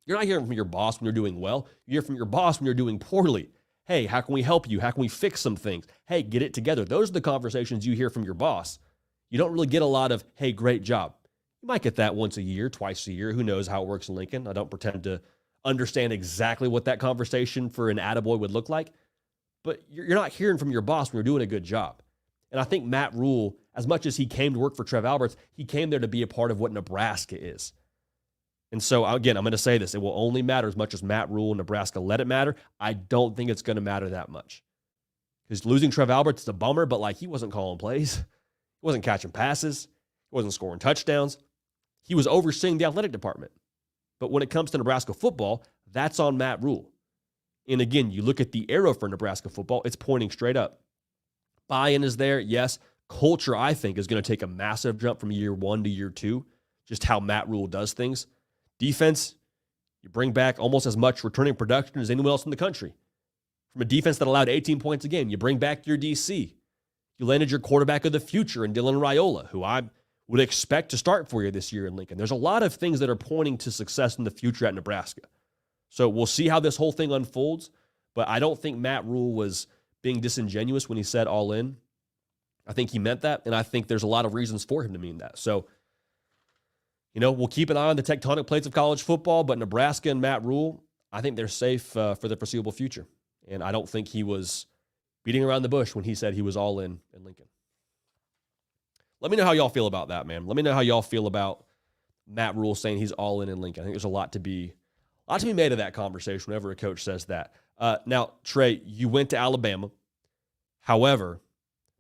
[SPEAKER 1] You're not hearing from your boss when you're doing well. You hear from your boss when you're doing poorly. Hey, how can we help you? How can we fix some things? Hey, get it together. Those are the conversations you hear from your boss. You don't really get a lot of, hey, great job. You might get that once a year, twice a year. Who knows how it works in Lincoln? I don't pretend to understand exactly what that conversation for an attaboy would look like. But you're not hearing from your boss when you're doing a good job. And I think Matt Rhule, as much as he came to work for Trev Alberts, he came there to be a part of what Nebraska is. And so, again, I'm going to say this. It will only matter as much as Matt Rhule and Nebraska let it matter. I don't think it's going to matter that much. Because losing Trev Alberts is a bummer, but he wasn't calling plays. He wasn't catching passes. He wasn't scoring touchdowns. He was overseeing the athletic department. But when it comes to Nebraska football, that's on Matt Rhule. And again, you look at the arrow for Nebraska football, it's pointing straight up. Buy-in is there, yes. Culture, I think, is going to take a massive jump from year 1 to year 2, just how Matt Rhule does things. Defense, you bring back almost as much returning production as anyone else in the country. From a defense that allowed 18 points a game, you bring back your DC. You landed your quarterback of the future in Dylan Raiola, who I would expect to start for you this year in Lincoln. There's a lot of things that are pointing to success in the future at Nebraska. So we'll see how this whole thing unfolds, but I don't think Matt Rhule was being disingenuous when he said all in. I think he meant that, and I think there's a lot of reasons for him to mean that. So, we'll keep an eye on the tectonic plates of college football, but Nebraska and Matt Rhule, I think they're safe for the foreseeable future. And I don't think he was beating around the bush when he said he was all in Lincoln. Let me know how y'all feel about that, man. Let me know how y'all feel about Matt Rhule saying he's all in Lincoln. I think there's a lot to be made of that conversation whenever a coach says that. Now, Trey, you went to Alabama. However,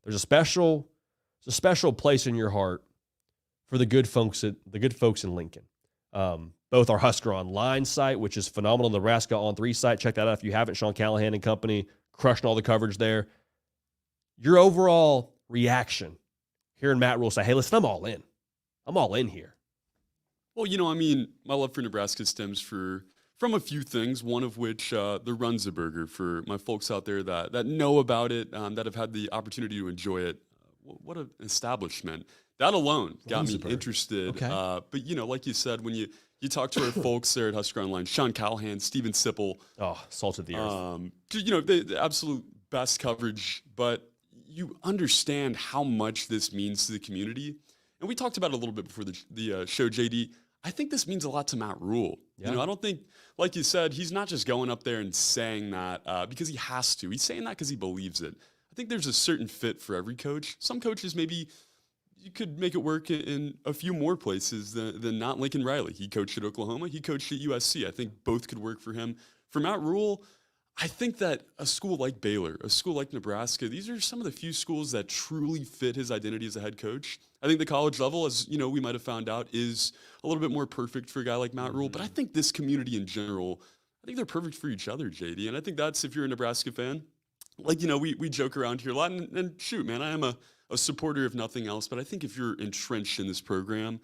[SPEAKER 1] there's a special place in your heart for the good folks in Lincoln. Both our Husker Online site, which is phenomenal, Nebraska On 3 site. Check that out if you haven't. Sean Callahan and company crushing all the coverage there. Your overall reaction hearing Matt Rhule say, hey, listen, I'm all in. I'm all in here.
[SPEAKER 2] Well, my love for Nebraska stems from a few things, one of which the Runzeburger, for my folks out there that know about it, that have had the opportunity to enjoy it. What an establishment. That alone got me interested.
[SPEAKER 1] Okay.
[SPEAKER 2] But, like you said, when you talk to our folks there at Husker Online, Sean Callahan, Steven Sipple.
[SPEAKER 1] Oh, salt of the earth.
[SPEAKER 2] The absolute best coverage, but you understand how much this means to the community. And we talked about it a little bit before the show, JD. I think this means a lot to Matt Rhule.
[SPEAKER 1] Yeah.
[SPEAKER 2] I don't think, like you said, he's not just going up there and saying that because he has to. He's saying that because he believes it. I think there's a certain fit for every coach. Some coaches, maybe you could make it work in a few more places than not Lincoln Riley. He coached at Oklahoma. He coached at USC. I think both could work for him. For Matt Rhule, I think that a school like Baylor, a school like Nebraska, these are some of the few schools that truly fit his identity as a head coach. I think the college level, as we might have found out, is a little bit more perfect for a guy like Matt Rhule. But I think this community in general, I think they're perfect for each other, JD. And I think that's, if you're a Nebraska fan, we joke around here a lot. And shoot, man, I am a supporter if nothing else. But I think if you're entrenched in this program,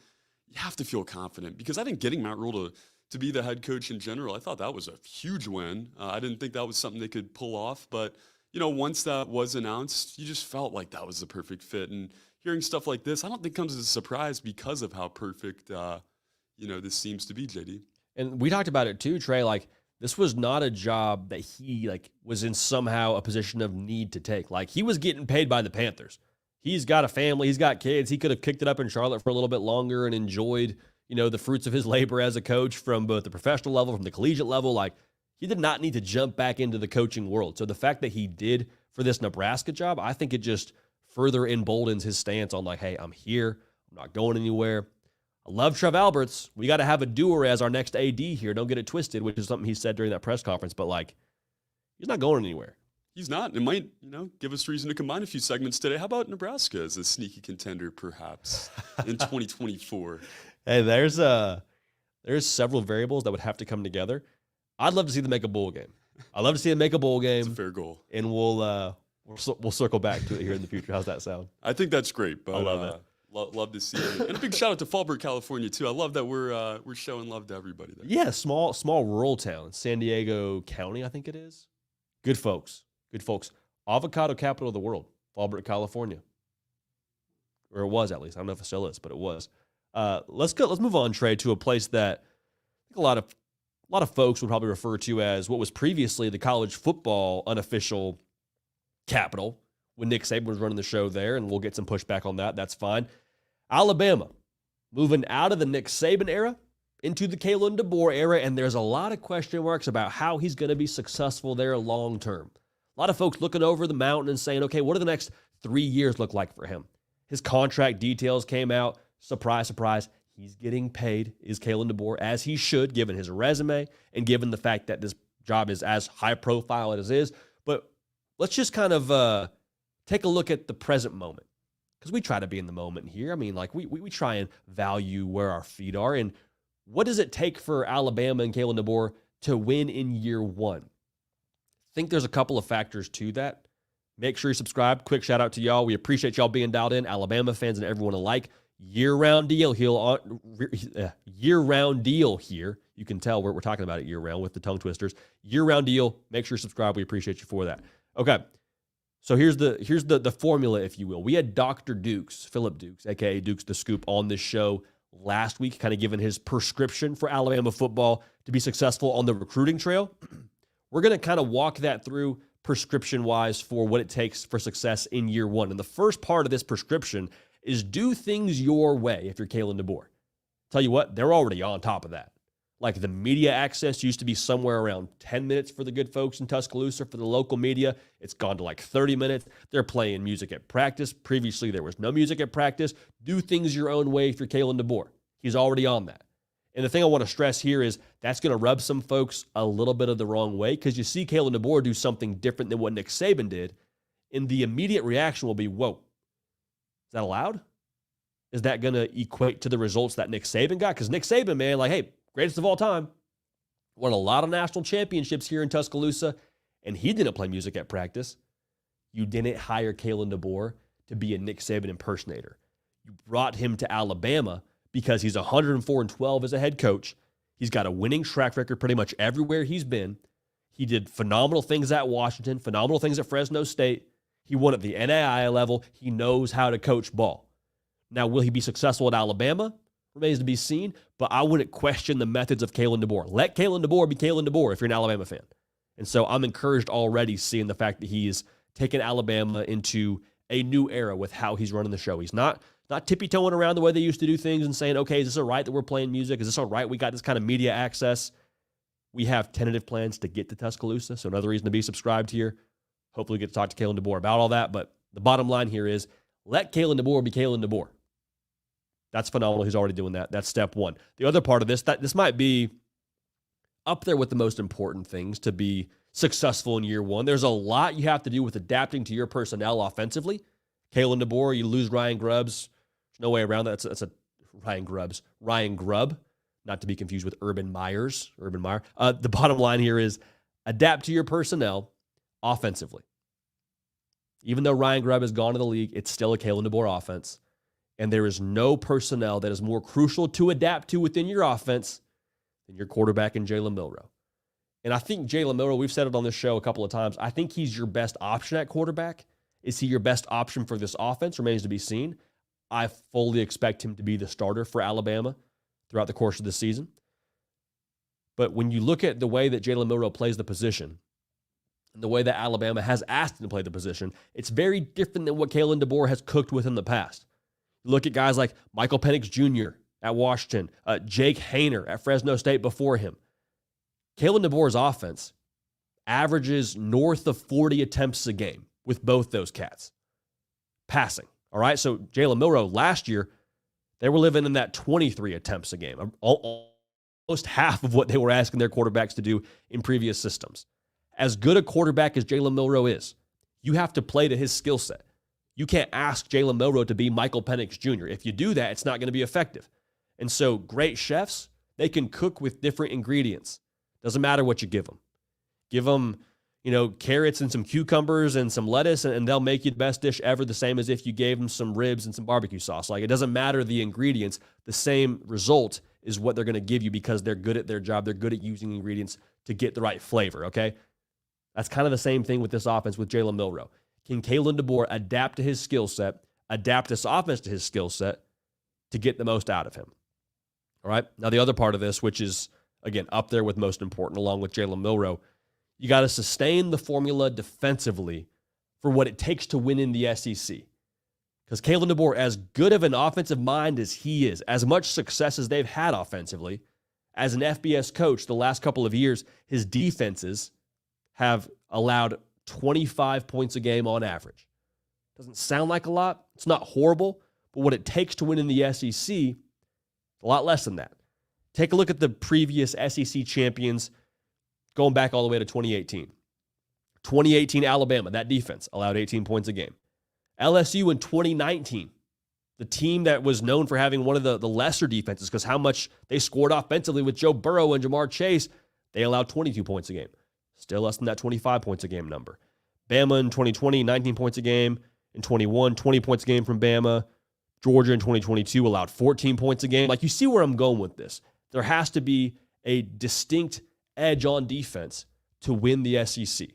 [SPEAKER 2] you have to feel confident. Because I think getting Matt Rhule to be the head coach in general, I thought that was a huge win. I didn't think that was something they could pull off. But, once that was announced, you just felt like that was the perfect fit. And hearing stuff like this, I don't think comes as a surprise because of how perfect, this seems to be, JD.
[SPEAKER 1] And we talked about it too, Trey. Like, this was not a job that he was in somehow a position of need to take. Like, he was getting paid by the Panthers. He's got a family. He's got kids. He could have kicked it up in Charlotte for a little bit longer and enjoyed, the fruits of his labor as a coach from both the professional level, from the collegiate level. Like, he did not need to jump back into the coaching world. So the fact that he did for this Nebraska job, I think it just further emboldens his stance on hey, I'm here. I'm not going anywhere. I love Trev Alberts. We got to have a doer as our next AD here. Don't get it twisted, which is something he said during that press conference. But he's not going anywhere.
[SPEAKER 2] He's not. It might, give us reason to combine a few segments today. How about Nebraska as a sneaky contender, perhaps, in 2024?
[SPEAKER 1] Hey, there's several variables that would have to come together. I'd love to see them make a bowl game. I'd love to see them make a bowl game.
[SPEAKER 2] It's a fair goal.
[SPEAKER 1] And we'll circle back to it here in the future. How's that sound?
[SPEAKER 2] I think that's great. But
[SPEAKER 1] I love it.
[SPEAKER 2] Love to see it. And a big shout out to Fallbrook, California, too. I love that we're showing love to everybody there.
[SPEAKER 1] Yeah, small rural town, San Diego County, I think it is. Good folks. Avocado capital of the world, Fallbrook, California. Or it was, at least. I don't know if it still is, but it was. Let's move on, Trey, to a place that I think a lot of folks would probably refer to as what was previously the college football unofficial capital when Nick Saban was running the show there, and we'll get some pushback on that. That's fine. Alabama, moving out of the Nick Saban era into the Kalen DeBoer era, and there's a lot of question marks about how he's going to be successful there long term. A lot of folks looking over the mountain and saying, okay, what do the next 3 years look like for him? His contract details came out. Surprise, surprise. He's getting paid, is Kalen DeBoer, as he should, given his resume and given the fact that this job is as high profile as it is. But let's just kind of take a look at the present moment, because we try to be in the moment here. I mean, we try and value where our feet are. And what does it take for Alabama and Kalen DeBoer to win in year one? I think there's a couple of factors to that. Make sure you subscribe. Quick shout out to y'all. We appreciate y'all being dialed in, Alabama fans and everyone alike. Year-round deal here. You can tell we're talking about it year-round with the tongue twisters. Year-round deal. Make sure you subscribe. We appreciate you for that. Okay. So here's the formula, if you will. We had Dr. Dukes, Philip Dukes, aka Dukes the Scoop, on this show last week, kind of giving his prescription for Alabama football to be successful on the recruiting trail. We're going to kind of walk that through prescription-wise for what it takes for success in year one. And the first part of this prescription is do things your way if you're Kalen DeBoer. Tell you what, they're already on top of that. Like the media access used to be somewhere around 10 minutes for the good folks in Tuscaloosa for the local media. It's gone to like 30 minutes. They're playing music at practice. Previously, there was no music at practice. Do things your own way if you're Kalen DeBoer. He's already on that. And the thing I want to stress here is that's going to rub some folks a little bit of the wrong way because you see Kalen DeBoer do something different than what Nick Saban did, and the immediate reaction will be, whoa, is that allowed? Is that going to equate to the results that Nick Saban got? Because Nick Saban, man, like, hey, greatest of all time, won a lot of national championships here in Tuscaloosa, and he didn't play music at practice. You didn't hire Kalen DeBoer to be a Nick Saban impersonator. You brought him to Alabama because he's 104-12 as a head coach. He's got a winning track record pretty much everywhere he's been. He did phenomenal things at Washington, phenomenal things at Fresno State. He won at the NAIA level. He knows how to coach ball. Now, will he be successful at Alabama? Remains to be seen, but I wouldn't question the methods of Kalen DeBoer. Let Kalen DeBoer be Kalen DeBoer if you're an Alabama fan. And so I'm encouraged already seeing the fact that he's taken Alabama into a new era with how he's running the show. He's not tippy-toeing around the way they used to do things and saying, okay, is this all right that we're playing music? Is this all right we got this kind of media access? We have tentative plans to get to Tuscaloosa, so another reason to be subscribed here. Hopefully we get to talk to Kalen DeBoer about all that, but the bottom line here is let Kalen DeBoer be Kalen DeBoer. That's phenomenal. He's already doing that. That's step one. The other part of this, this might be up there with the most important things to be successful in year one. There's a lot you have to do with adapting to your personnel offensively. Kalen DeBoer, you lose Ryan Grubbs. There's no way around that. That's a Ryan Grubbs. Ryan Grubb, not to be confused with Urban Meyer. The bottom line here is adapt to your personnel offensively. Even though Ryan Grubb has gone to the league, it's still a Kalen DeBoer offense. And there is no personnel that is more crucial to adapt to within your offense than your quarterback in Jalen Milroe. And I think Jalen Milroe, we've said it on this show a couple of times, I think he's your best option at quarterback. Is he your best option for this offense? Remains to be seen. I fully expect him to be the starter for Alabama throughout the course of the season. But when you look at the way that Jalen Milroe plays the position, and the way that Alabama has asked him to play the position, it's very different than what Kalen DeBoer has cooked with in the past. Look at guys like Michael Penix Jr. at Washington, Jake Haener at Fresno State before him. Kalen DeBoer's offense averages north of 40 attempts a game with both those cats. Passing, all right? So Jalen Milroe last year, they were living in that 23 attempts a game, almost half of what they were asking their quarterbacks to do in previous systems. As good a quarterback as Jalen Milroe is, you have to play to his skill set. You can't ask Jalen Milroe to be Michael Penix Jr. If you do that, it's not going to be effective. And so great chefs, they can cook with different ingredients. Doesn't matter what you give them. Give them, carrots and some cucumbers and some lettuce, and they'll make you the best dish ever, the same as if you gave them some ribs and some barbecue sauce. Like, it doesn't matter the ingredients. The same result is what they're going to give you because they're good at their job. They're good at using ingredients to get the right flavor, okay? That's kind of the same thing with this offense with Jalen Milroe. Can Kalen DeBoer adapt to his skill set, adapt this offense to his skill set to get the most out of him? All right. Now, the other part of this, which is, again, up there with most important, along with Jalen Milroe, you got to sustain the formula defensively for what it takes to win in the SEC. Because Kalen DeBoer, as good of an offensive mind as he is, as much success as they've had offensively, as an FBS coach the last couple of years, his defenses have allowed 25 points a game on average. Doesn't sound like a lot. It's not horrible, but what it takes to win in the SEC, a lot less than that. Take a look at the previous SEC champions going back all the way to 2018. 2018 Alabama, that defense allowed 18 points a game. LSU in 2019, the team that was known for having one of the lesser defenses because how much they scored offensively with Joe Burrow and Jamar Chase, they allowed 22 points a game. Still less than that 25 points a game number. Bama in 2020, 19 points a game. In 21, 20 points a game from Bama. Georgia in 2022 allowed 14 points a game. Like, you see where I'm going with this. There has to be a distinct edge on defense to win the SEC.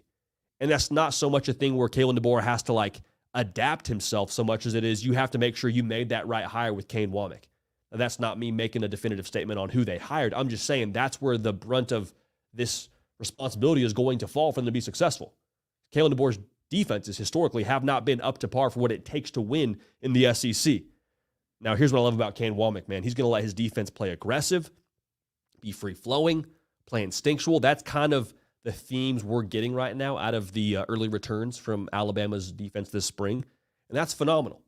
[SPEAKER 1] And that's not so much a thing where Kalen DeBoer has to like adapt himself so much as it is you have to make sure you made that right hire with Kane Womack. Now, that's not me making a definitive statement on who they hired. I'm just saying that's where the brunt of this responsibility is going to fall for them to be successful. Kalen DeBoer's defenses historically have not been up to par for what it takes to win in the SEC. Now, here's what I love about Kane Womack, man. He's going to let his defense play aggressive, be free-flowing, play instinctual. That's kind of the themes we're getting right now out of the early returns from Alabama's defense this spring, and that's phenomenal.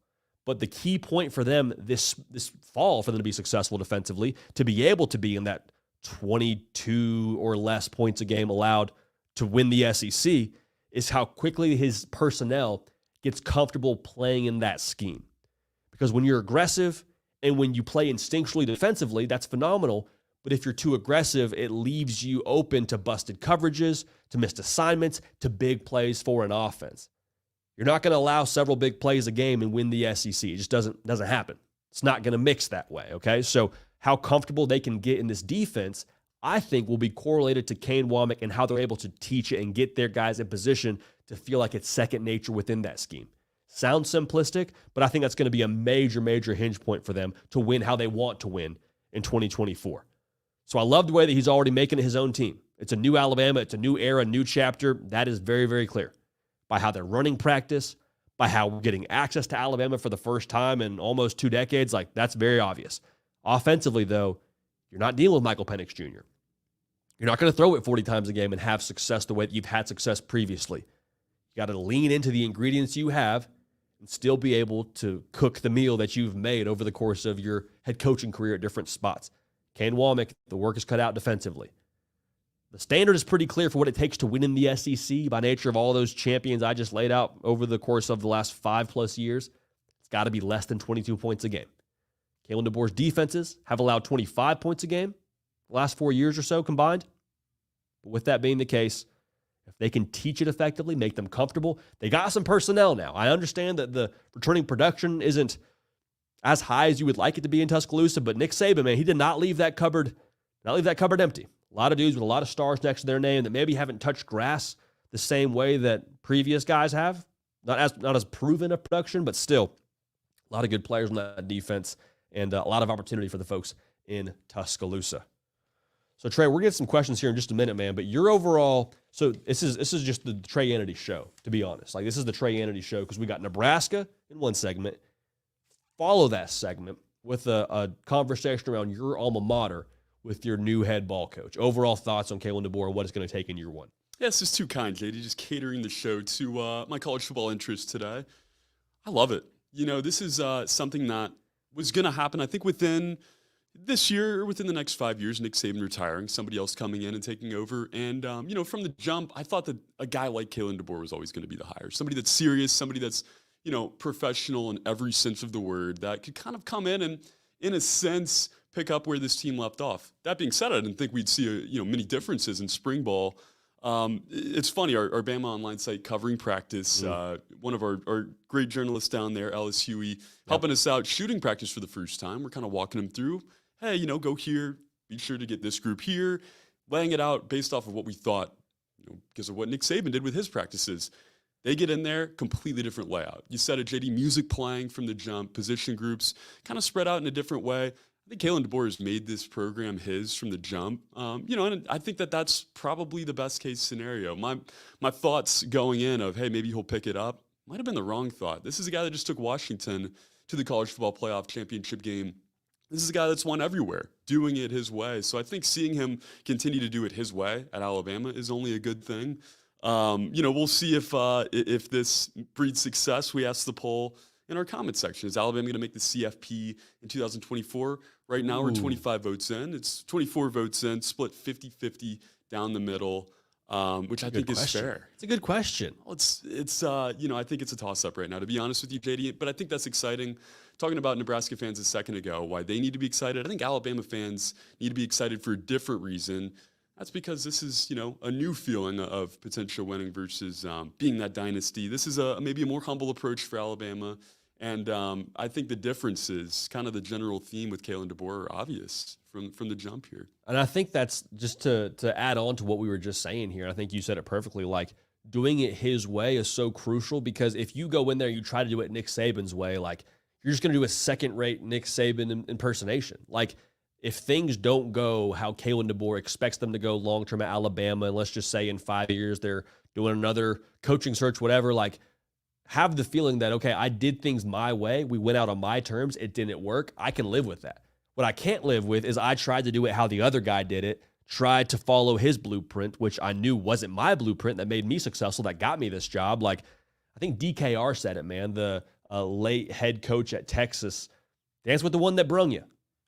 [SPEAKER 1] But the key point for them this fall, for them to be successful defensively, to be able to be in that 22 or less points a game allowed to win the SEC, is how quickly his personnel gets comfortable playing in that scheme. Because when you're aggressive and when you play instinctually defensively, that's phenomenal. But if you're too aggressive, it leaves you open to busted coverages, to missed assignments, to big plays for an offense. You're not going to allow several big plays a game and win the SEC. It just doesn't happen. It's not going to mix that way, okay? So how comfortable they can get in this defense, I think, will be correlated to Kane Womack and how they're able to teach it and get their guys in position to feel like it's second nature within that scheme. Sounds simplistic, but I think that's going to be a major, major hinge point for them to win how they want to win in 2024. So I love the way that he's already making it his own team. It's a new Alabama. It's a new era, new chapter. That is very, very clear by how they're running practice, by how we're getting access to Alabama for the first time in almost 2 decades. Like, that's very obvious. Offensively, though, you're not dealing with Michael Penix Jr. You're not going to throw it 40 times a game and have success the way that you've had success previously. You got to lean into the ingredients you have and still be able to cook the meal that you've made over the course of your head coaching career at different spots. Kane Womack, the work is cut out defensively. The standard is pretty clear for what it takes to win in the SEC by nature of all those champions I just laid out over the course of the last 5+ years. It's got to be less than 22 points a game. Kalen DeBoer's defenses have allowed 25 points a game the last 4 years or so combined. But with that being the case, if they can teach it effectively, make them comfortable, they got some personnel now. I understand that the returning production isn't as high as you would like it to be in Tuscaloosa, but Nick Saban, man, he did not leave that cupboard empty. A lot of dudes with a lot of stars next to their name that maybe haven't touched grass the same way that previous guys have. Not as proven a production, but still a lot of good players on that defense and a lot of opportunity for the folks in Tuscaloosa. So Trey, we're getting some questions here in just a minute, man. But your overall, so this is just the Trey Hannity show, to be honest. Like, this is the Trey Hannity show because we got Nebraska in one segment. Follow that segment with a conversation around your alma mater with your new head ball coach. Overall thoughts on Kalen DeBoer and what it's going to take in year one.
[SPEAKER 2] Yeah, this is too kind, JD, just catering the show to my college football interests today. I love it. You know, this is something that was going to happen, I think, within this year or within the next 5 years. Nick Saban retiring, somebody else coming in and taking over. And, you know, from the jump, I thought that a guy like Kalen DeBoer was always going to be the hire. Somebody that's serious, somebody that's, you know, professional in every sense of the word, that could kind of come in and, in a sense, pick up where this team left off. That being said, I didn't think we'd see many differences in spring ball. It's funny, our Bama Online site covering practice, one of our great journalists down there, Ellis Huey, helping us out shooting practice for the first time. We're kind of walking him through, hey, you know, go here, be sure to get this group here, laying it out based off of what we thought, you know, because of what Nick Saban did with his practices. They get in there, completely different layout. You said it, JD, music playing from the jump, position groups kind of spread out in a different way. I think Kalen DeBoer has made this program his from the jump. You know, and I think that that's probably the best case scenario. My thoughts going in of, hey, maybe he'll pick it up, might have been the wrong thought. This is a guy that just took Washington to the college football playoff championship game. This is a guy that's won everywhere, doing it his way. So I think seeing him continue to do it his way at Alabama is only a good thing. You know, we'll see if this breeds success. We asked the poll in our comment section, is Alabama going to make the CFP in 2024? Right now, we're 25 votes in. It's 24 votes in, split 50-50 down the middle, which I think is fair.
[SPEAKER 1] It's a good question.
[SPEAKER 2] Well, it's you know, I think it's a toss-up right now, to be honest with you, JD, but I think that's exciting. Talking about Nebraska fans a second ago, why they need to be excited. I think Alabama fans need to be excited for a different reason. That's because this is, you know, a new feeling of potential winning versus being that dynasty. This is maybe a more humble approach for Alabama. And I think the differences, kind of the general theme with Kalen DeBoer, are obvious from the jump here.
[SPEAKER 1] And I think that's just to add on to what we were just saying here. I think you said it perfectly. Like, doing it his way is so crucial, because if you go in there and you try to do it Nick Saban's way, like, you're just going to do a second-rate Nick Saban impersonation. Like, if things don't go how Kalen DeBoer expects them to go long-term at Alabama, and let's just say in 5 years they're doing another coaching search, whatever, like, have the feeling that, okay, I did things my way. We went out on my terms. It didn't work. I can live with that. What I can't live with is I tried to do it how the other guy did it, tried to follow his blueprint, which I knew wasn't my blueprint that made me successful, that got me this job. Like, I think DKR said it, man, the late head coach at Texas, dance with the one that brung you.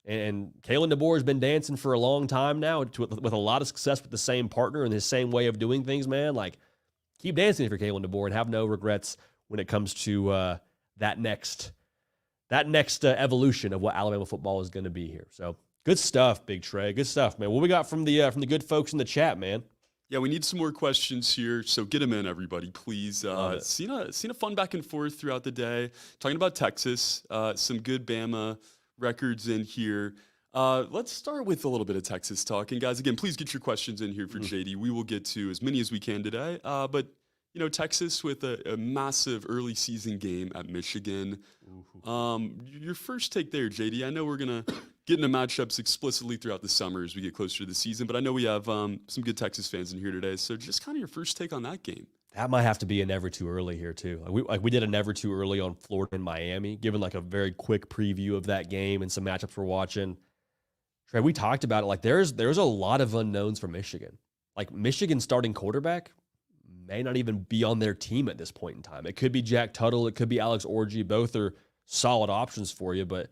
[SPEAKER 1] And Kalen DeBoer has been dancing for a long time now with a lot of success with the same partner and his same way of doing things, man. Like, keep dancing if you're Kalen DeBoer and have no regrets when it comes to that next evolution of what Alabama football is going to be here. So good stuff, Big Trey. Good stuff, man. What we got from the good folks in the chat, man?
[SPEAKER 2] Yeah, we need some more questions here, so get them in, everybody, please. Seen a fun back and forth throughout the day, talking about Texas, some good Bama records in here. Let's start with a little bit of Texas talk. And guys, again, please get your questions in here for JD. We will get to as many as we can today. But, Texas with a massive early season game at Michigan. Your first take there, JD. I know we're going to get into matchups explicitly throughout the summer as we get closer to the season, but I know we have some good Texas fans in here today. So just kind of your first take on that game.
[SPEAKER 1] That might have to be a never too early here too. We did a never too early on Florida and Miami, giving like a very quick preview of that game and some matchups we're watching. Trey, we talked about it. Like, there's a lot of unknowns for Michigan. Like, Michigan's starting quarterback may not even be on their team at this point in time. It could be Jack Tuttle. It could be Alex Orji. Both are solid options for you, but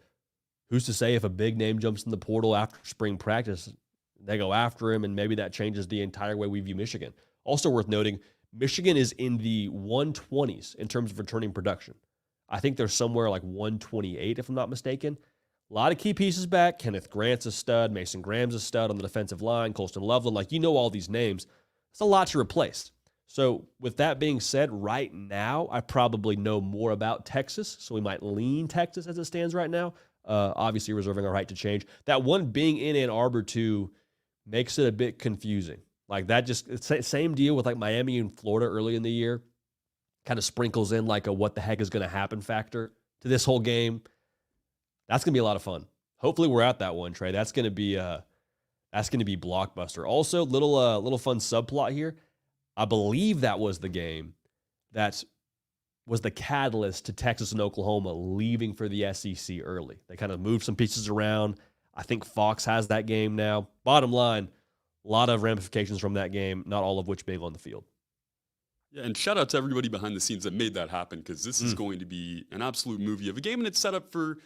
[SPEAKER 1] who's to say if a big name jumps in the portal after spring practice, they go after him, and maybe that changes the entire way we view Michigan. Also worth noting, Michigan is in the 120s in terms of returning production. I think they're somewhere like 128, if I'm not mistaken. A lot of key pieces back. Kenneth Grant's a stud. Mason Graham's a stud on the defensive line. Colston Loveland, like, all these names. It's a lot to replace. So with that being said, right now, I probably know more about Texas, so we might lean Texas as it stands right now. Obviously reserving our right to change. That one being in Ann Arbor, too, makes it a bit confusing. Like, that same deal with like Miami and Florida early in the year, kind of sprinkles in like a what the heck is going to happen factor to this whole game. That's going to be a lot of fun. Hopefully we're at that one, Trey. That's going to be blockbuster. Also, little fun subplot here. I believe that was the game that was the catalyst to Texas and Oklahoma leaving for the SEC early. They kind of moved some pieces around. I think Fox has that game now. Bottom line, a lot of ramifications from that game, not all of which being on the field.
[SPEAKER 2] Yeah, and shout out to everybody behind the scenes that made that happen, because this is going to be an absolute movie of a game, and it's set up for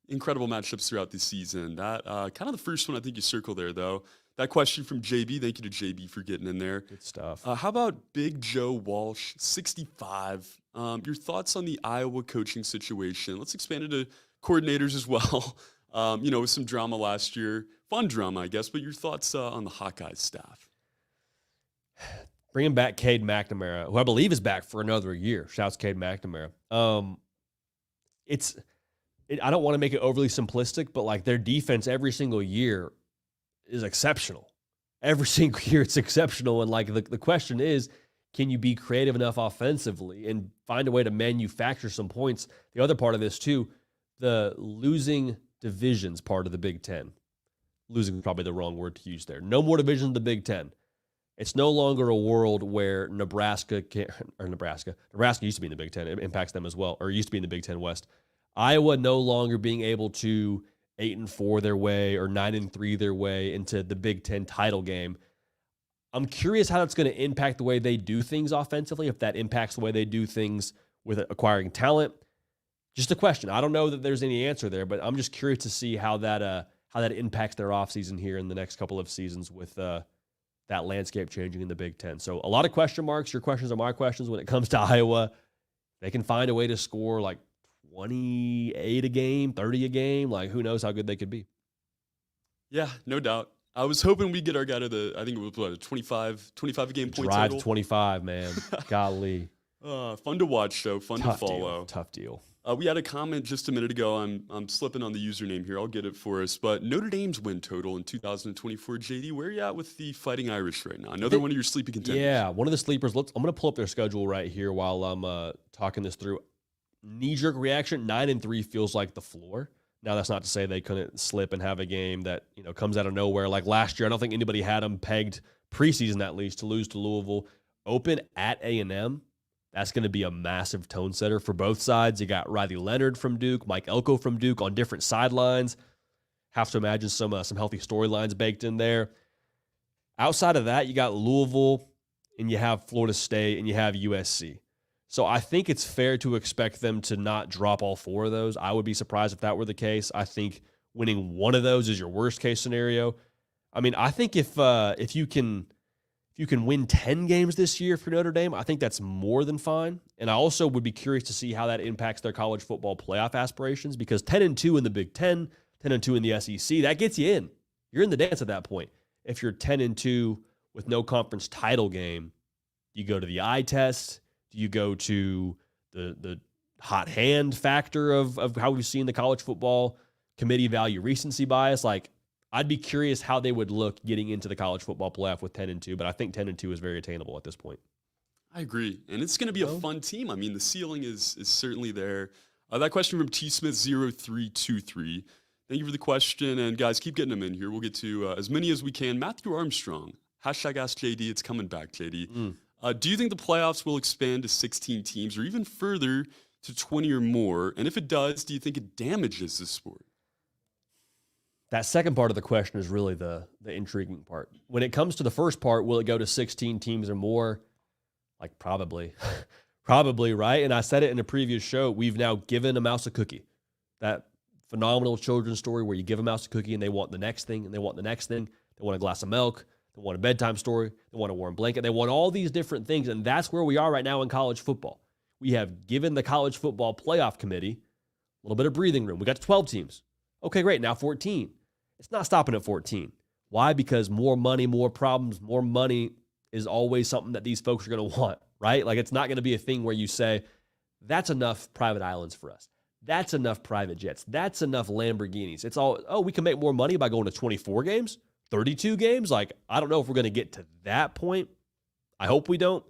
[SPEAKER 2] incredible matchups throughout the season. That kind of the first one I think you circle there, though. That question from JB, thank you to JB for getting in there.
[SPEAKER 1] Good stuff.
[SPEAKER 2] How about Big Joe Walsh, 65? Your thoughts on the Iowa coaching situation? Let's expand it to coordinators as well. With some drama last year. Fun drama, I guess, but your thoughts on the Hawkeyes staff?
[SPEAKER 1] Bringing back Cade McNamara, who I believe is back for another year. Shouts Cade McNamara. I don't want to make it overly simplistic, but like, their defense every single year is exceptional. Every single year it's exceptional. And like, the question is, can you be creative enough offensively and find a way to manufacture some points? The other part of this too, the losing divisions part of the Big Ten. Losing is probably the wrong word to use there. No more divisions in the Big Ten. It's no longer a world where Nebraska used to be in the Big Ten. It impacts them as well, or used to be in the Big Ten West. Iowa no longer being able to 8-4 their way or 9-3 their way into the Big Ten title game. I'm curious how that's going to impact the way they do things offensively, if that impacts the way they do things with acquiring talent. Just a question. I don't know that there's any answer there, but I'm just curious to see how that impacts their offseason here in the next couple of seasons with that landscape changing in the Big Ten. So a lot of question marks. Your questions are my questions when it comes to Iowa. They can find a way to score like 28 a game, 30 a game. Like, who knows how good they could be.
[SPEAKER 2] Yeah, no doubt. I was hoping we'd get our guy to I think it was a 25 a game point
[SPEAKER 1] Drive
[SPEAKER 2] total.
[SPEAKER 1] to 25, man. Golly.
[SPEAKER 2] Fun to watch, though. Fun to follow.
[SPEAKER 1] Tough deal.
[SPEAKER 2] We had a comment just a minute ago. I'm slipping on the username here. I'll get it for us. But Notre Dame's win total in 2024, JD, where are you at with the Fighting Irish right now? I know they're one of your sleepy contenders.
[SPEAKER 1] Yeah, one of the sleepers. I'm going to pull up their schedule right here while I'm talking this through. Knee-jerk reaction, 9-3 feels like the floor. Now, that's not to say they couldn't slip and have a game that comes out of nowhere. Like last year, I don't think anybody had them pegged preseason at least to lose to Louisville. Open at A&M. That's going to be a massive tone setter for both sides. You got Riley Leonard from Duke, Mike Elko from Duke on different sidelines. Have to imagine some healthy storylines baked in there. Outside of that, you got Louisville, and you have Florida State, and you have USC. So I think it's fair to expect them to not drop all four of those. I would be surprised if that were the case. I think winning one of those is your worst case scenario. I mean, I think if you can win 10 games this year for Notre Dame, I think that's more than fine. And I also would be curious to see how that impacts their college football playoff aspirations, because 10-2 in the Big Ten, 10-2 in the SEC, that gets you in. You're in the dance at that point. If you're 10-2 with no conference title game, you go to the eye test. Do you go to the hot hand factor of how we've seen the college football committee value recency bias? Like, I'd be curious how they would look getting into the college football playoff with 10-2, but I think 10-2 is very attainable at this point.
[SPEAKER 2] I agree. And it's going to be a fun team. I mean, the ceiling is certainly there. That question from T-Smith0323. Thank you for the question. And guys, keep getting them in here. We'll get to as many as we can. Matthew Armstrong. Hashtag Ask JD. It's coming back, JD. Do you think the playoffs will expand to 16 teams or even further to 20 or more? And if it does, do you think it damages the sport?
[SPEAKER 1] That second part of the question is really the intriguing part. When it comes to the first part, will it go to 16 teams or more? Like, probably. Probably, right? And I said it in a previous show. We've now given a mouse a cookie. That phenomenal children's story where you give a mouse a cookie and they want the next thing, and they want the next thing. They want a glass of milk. They want a bedtime story. They want a warm blanket. They want all these different things, and that's where we are right now in college football. We have given the college football playoff committee a little bit of breathing room. We got to 12 teams. Okay, great. Now 14. It's not stopping at 14. Why? Because more money, more problems, more money is always something that these folks are going to want, right? Like, it's not going to be a thing where you say, that's enough private islands for us. That's enough private jets. That's enough Lamborghinis. It's all, we can make more money by going to 24 games, 32 games. Like, I don't know if we're going to get to that point. I hope we don't.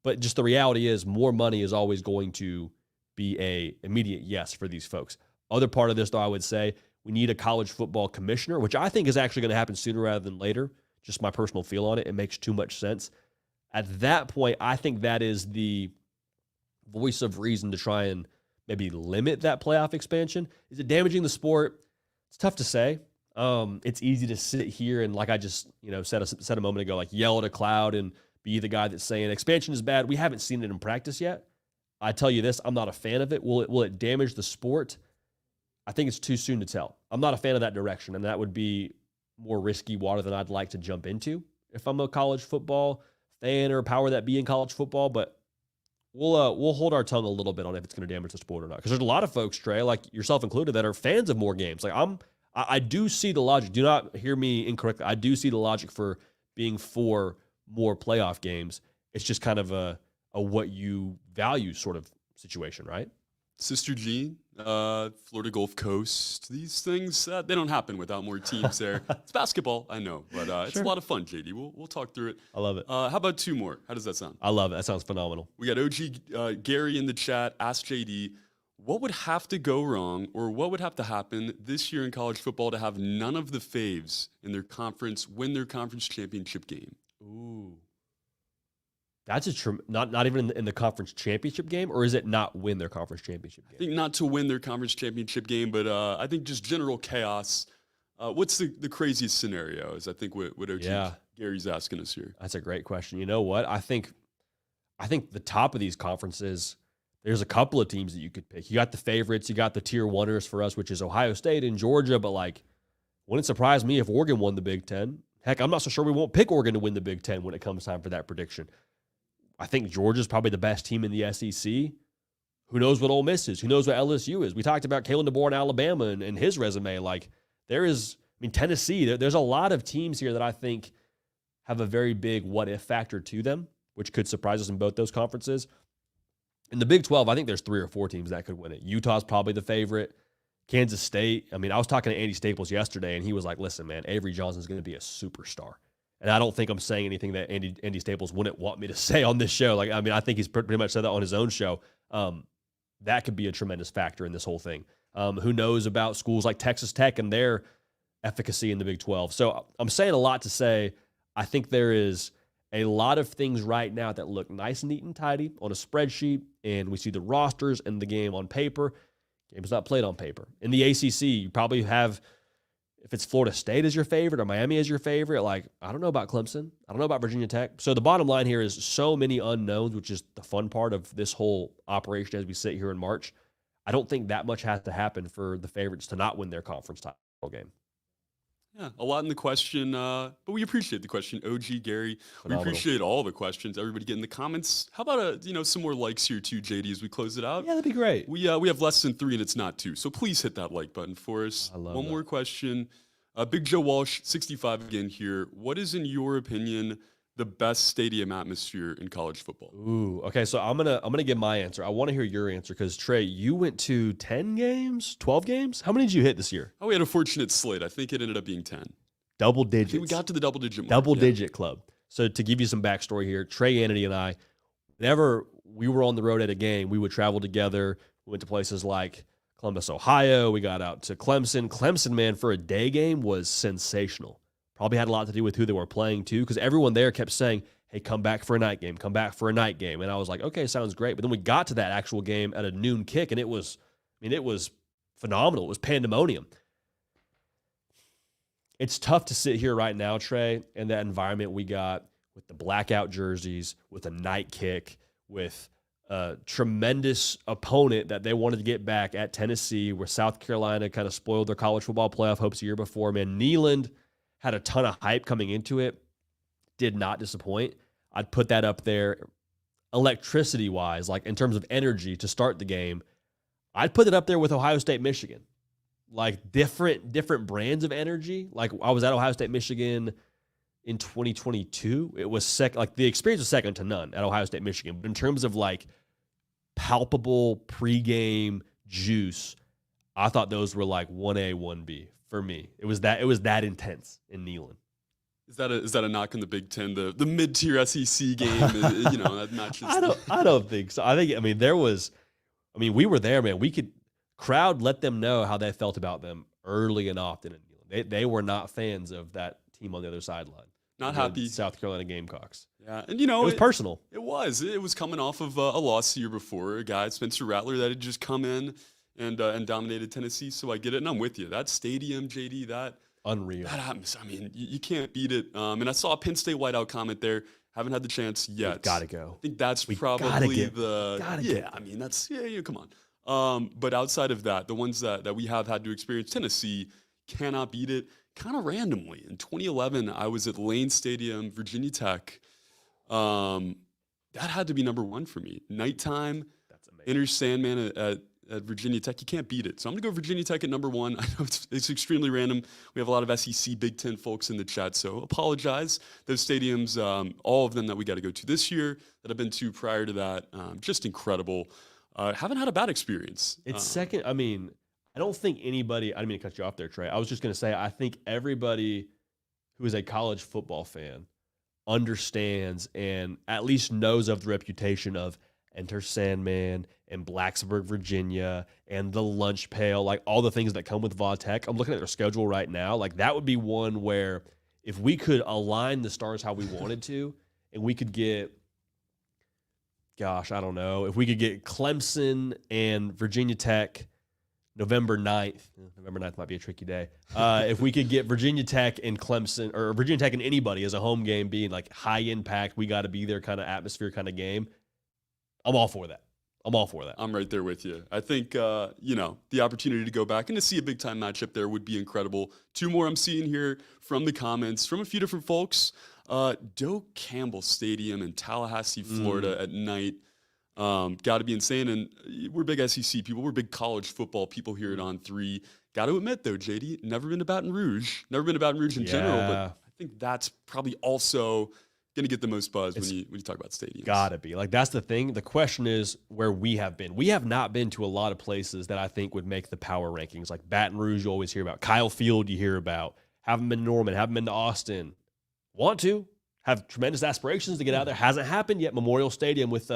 [SPEAKER 1] But just the reality is more money is always going to be a immediate yes for these folks. Other part of this, though, I would say we need a college football commissioner, which I think is actually going to happen sooner rather than later. Just my personal feel on it. It makes too much sense. At that point, I think that is the voice of reason to try and maybe limit that playoff expansion. Is it damaging the sport? It's tough to say. It's easy to sit here and, like I just said a moment ago, like yell at a cloud and be the guy that's saying expansion is bad. We haven't seen it in practice yet. I tell you this, I'm not a fan of it. Will it damage the sport? I think it's too soon to tell. I'm not a fan of that direction, and that would be more risky water than I'd like to jump into if I'm a college football fan or power that be in college football. But we'll hold our tongue a little bit on if it's going to damage the sport or not, because there's a lot of folks, Trey, like yourself included, that are fans of more games. Like I do see the logic. Do not hear me incorrectly. I do see the logic for being for more playoff games. It's just kind of a what you value sort of situation, right?
[SPEAKER 2] Sister Jean, Florida Gulf Coast, these things, they don't happen without more teams there. It's basketball, I know, but it's a lot of fun, JD. We'll talk through it.
[SPEAKER 1] I love it.
[SPEAKER 2] How about two more? How does that sound?
[SPEAKER 1] I love it. That sounds phenomenal.
[SPEAKER 2] We got OG Gary in the chat. Ask JD, what would have to go wrong or what would have to happen this year in college football to have none of the faves in their conference win their conference championship game?
[SPEAKER 1] Ooh. That's not even in the conference championship game, or is it not win their conference championship game?
[SPEAKER 2] I think not to win their conference championship game, but I think just general chaos. What's the craziest scenario is I think what OG Gary's asking us here.
[SPEAKER 1] That's a great question. You know what? I think the top of these conferences, there's a couple of teams that you could pick. You got the favorites, you got the tier oneers for us, which is Ohio State and Georgia, but like, wouldn't surprise me if Oregon won the Big Ten. Heck, I'm not so sure we won't pick Oregon to win the Big Ten when it comes time for that prediction. I think Georgia's probably the best team in the SEC. Who knows what Ole Miss is? Who knows what LSU is? We talked about Kalen DeBoer in Alabama and his resume. Like, Tennessee, there's a lot of teams here that I think have a very big what-if factor to them, which could surprise us in both those conferences. In the Big 12, I think there's 3 or 4 teams that could win it. Utah's probably the favorite. Kansas State. I mean, I was talking to Andy Staples yesterday, and he was like, listen, man, Avery Johnson's going to be a superstar. And I don't think I'm saying anything that Andy Staples wouldn't want me to say on this show. Like, I mean, I think he's pretty much said that on his own show. That could be a tremendous factor in this whole thing. Who knows about schools like Texas Tech and their efficacy in the Big 12? So I'm saying a lot to say I think there is a lot of things right now that look nice, neat, and tidy on a spreadsheet, and we see the rosters and the game on paper. Game's not played on paper. In the ACC, you probably have, if it's Florida State as your favorite or Miami as your favorite, like, I don't know about Clemson. I don't know about Virginia Tech. So the bottom line here is so many unknowns, which is the fun part of this whole operation as we sit here in March. I don't think that much has to happen for the favorites to not win their conference title game.
[SPEAKER 2] Yeah, a lot in the question, but we appreciate the question. OG, Gary,
[SPEAKER 1] Phenomenal.
[SPEAKER 2] we appreciate all the questions. Everybody get in the comments. How about some more likes here too, JD, as we close it out?
[SPEAKER 1] Yeah, that'd be great.
[SPEAKER 2] We have less than 3 and it's not 2, so please hit that like button for us.
[SPEAKER 1] I love
[SPEAKER 2] One
[SPEAKER 1] that.
[SPEAKER 2] more question. Big Joe Walsh, 65 again here. What is, in your opinion, the best stadium atmosphere in college football?
[SPEAKER 1] Ooh, okay. So I'm gonna give my answer. I want to hear your answer because Trey, you went to 10 games, 12 games. How many did you hit this year?
[SPEAKER 2] Oh, we had a fortunate slate. I think it ended up being 10.
[SPEAKER 1] Double
[SPEAKER 2] I
[SPEAKER 1] digits.
[SPEAKER 2] think we got to the double-digit mark.
[SPEAKER 1] Double-digit club. So to give you some backstory here, Trey Annity and I, whenever we were on the road at a game, we would travel together. We went to places like Columbus, Ohio. We got out to Clemson. Clemson, man, for a day game was sensational. Probably had a lot to do with who they were playing too, because everyone there kept saying, hey, come back for a night game, come back for a night game. And I was like, okay, sounds great. But then we got to that actual game at a noon kick, and it was phenomenal. It was pandemonium. It's tough to sit here right now, Trey, in that environment we got with the blackout jerseys, with a night kick, with a tremendous opponent that they wanted to get back at Tennessee, where South Carolina kind of spoiled their college football playoff hopes a year before. Man, Neyland had a ton of hype coming into it, did not disappoint. I'd put that up there electricity-wise, like in terms of energy to start the game. I'd put it up there with Ohio State, Michigan. Like different brands of energy. Like I was at Ohio State, Michigan in 2022. It was like the experience was second to none at Ohio State, Michigan. But in terms of like palpable pregame juice, I thought those were like 1A, 1B for me. It was that intense in Neyland.
[SPEAKER 2] Is that a knock in the Big Ten? The mid-tier SEC game, that matches.
[SPEAKER 1] I don't think so. We were there, man. Crowd let them know how they felt about them early and often. They were not fans of that team on the other sideline.
[SPEAKER 2] Not happy.
[SPEAKER 1] South Carolina Gamecocks.
[SPEAKER 2] Yeah, and
[SPEAKER 1] it was personal.
[SPEAKER 2] It was coming off of a loss the year before. A guy, Spencer Rattler, that had just come in and dominated Tennessee. So I get it, and I'm with you. That stadium, JD, that
[SPEAKER 1] unreal.
[SPEAKER 2] That atmosphere. I mean, you can't beat it. And I saw a Penn State whiteout comment there. Haven't had the chance yet.
[SPEAKER 1] We've got to go.
[SPEAKER 2] I think that's probably I mean, that's come on. But outside of that, the ones that we have had to experience, Tennessee cannot beat it. Kind of randomly, in 2011, I was at Lane Stadium, Virginia Tech. That had to be number 1 for me. Nighttime,
[SPEAKER 1] that's amazing.
[SPEAKER 2] Enter Sandman at Virginia Tech. You can't beat it. So I'm going to go Virginia Tech at number 1. I know it's extremely random. We have a lot of SEC Big Ten folks in the chat, so apologize. Those stadiums, all of them that we got to go to this year, that I've been to prior to that, just incredible. Haven't had a bad experience.
[SPEAKER 1] It's second. I mean, I don't think anybody, I didn't mean to cut you off there, Trey. I was just going to say, I think everybody who is a college football fan understands and at least knows of the reputation of Enter Sandman and Blacksburg, Virginia, and the lunch pail, like all the things that come with Va Tech. I'm looking at their schedule right now. Like that would be one where if we could align the stars how we wanted to, and we could get, gosh, I don't know, if we could get Clemson and Virginia Tech November 9th. November 9th might be a tricky day. If we could get Virginia Tech and Clemson, or Virginia Tech and anybody as a home game being like high impact, we got to be there kind of atmosphere kind of game, I'm all for that. I'm
[SPEAKER 2] right there with you. I think, the opportunity to go back and to see a big-time matchup there would be incredible. 2 more I'm seeing here from the comments from a few different folks. Doak Campbell Stadium in Tallahassee, Florida at night. Got to be insane. And we're big SEC people. We're big college football people here at On3. Got to admit, though, JD, never been to Baton Rouge. Never been to Baton Rouge in general, but I think that's probably also going to get the most buzz when you talk about stadiums.
[SPEAKER 1] Gotta be. Like, that's the thing. The question is where we have been. We have not been to a lot of places that I think would make the power rankings. Like Baton Rouge, you always hear about. Kyle Field, you hear about. Haven't been to Norman. Haven't been to Austin. Want to. Have tremendous aspirations to get out there. Hasn't happened yet. Memorial Stadium with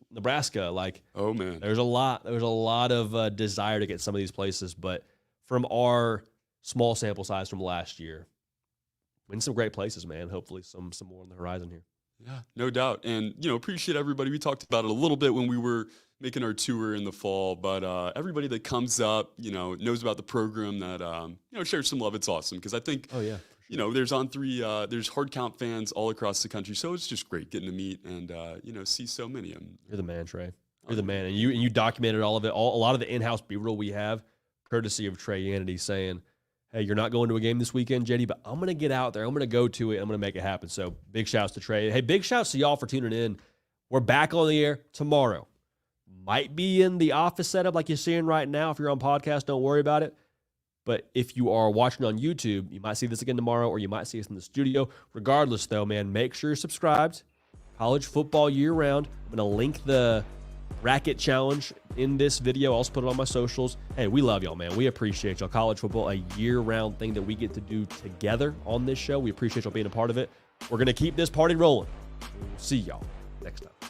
[SPEAKER 1] Nebraska. Like,
[SPEAKER 2] oh man,
[SPEAKER 1] there's a lot of desire to get some of these places. But from our small sample size from last year, in some great places, man. Hopefully some more on the horizon here.
[SPEAKER 2] Yeah, no doubt. And, appreciate everybody. We talked about it a little bit when we were making our tour in the fall, but everybody that comes up, knows about the program that, shares some love. It's awesome because I think,
[SPEAKER 1] oh, yeah,
[SPEAKER 2] there's there's hard count fans all across the country. So it's just great getting to meet and, see so many of them.
[SPEAKER 1] You're the man, Trey. You're the man. And you documented all of it. A lot of the in-house B-roll we have, courtesy of Trey Yanity saying, hey, you're not going to a game this weekend, JD, but I'm going to get out there. I'm going to go to it. I'm going to make it happen. So big shouts to Trey. Hey, big shouts to y'all for tuning in. We're back on the air tomorrow. Might be in the office setup like you're seeing right now. If you're on podcast, don't worry about it. But if you are watching on YouTube, you might see this again tomorrow or you might see us in the studio. Regardless, though, man, make sure you're subscribed. College football year-round. I'm going to link the bracket challenge in this video. I'll also put it on my socials. Hey, we love y'all, man. We appreciate y'all. College football, a year-round thing that we get to do together on this show. We appreciate y'all being a part of it. We're going to keep this party rolling. We'll see y'all next time.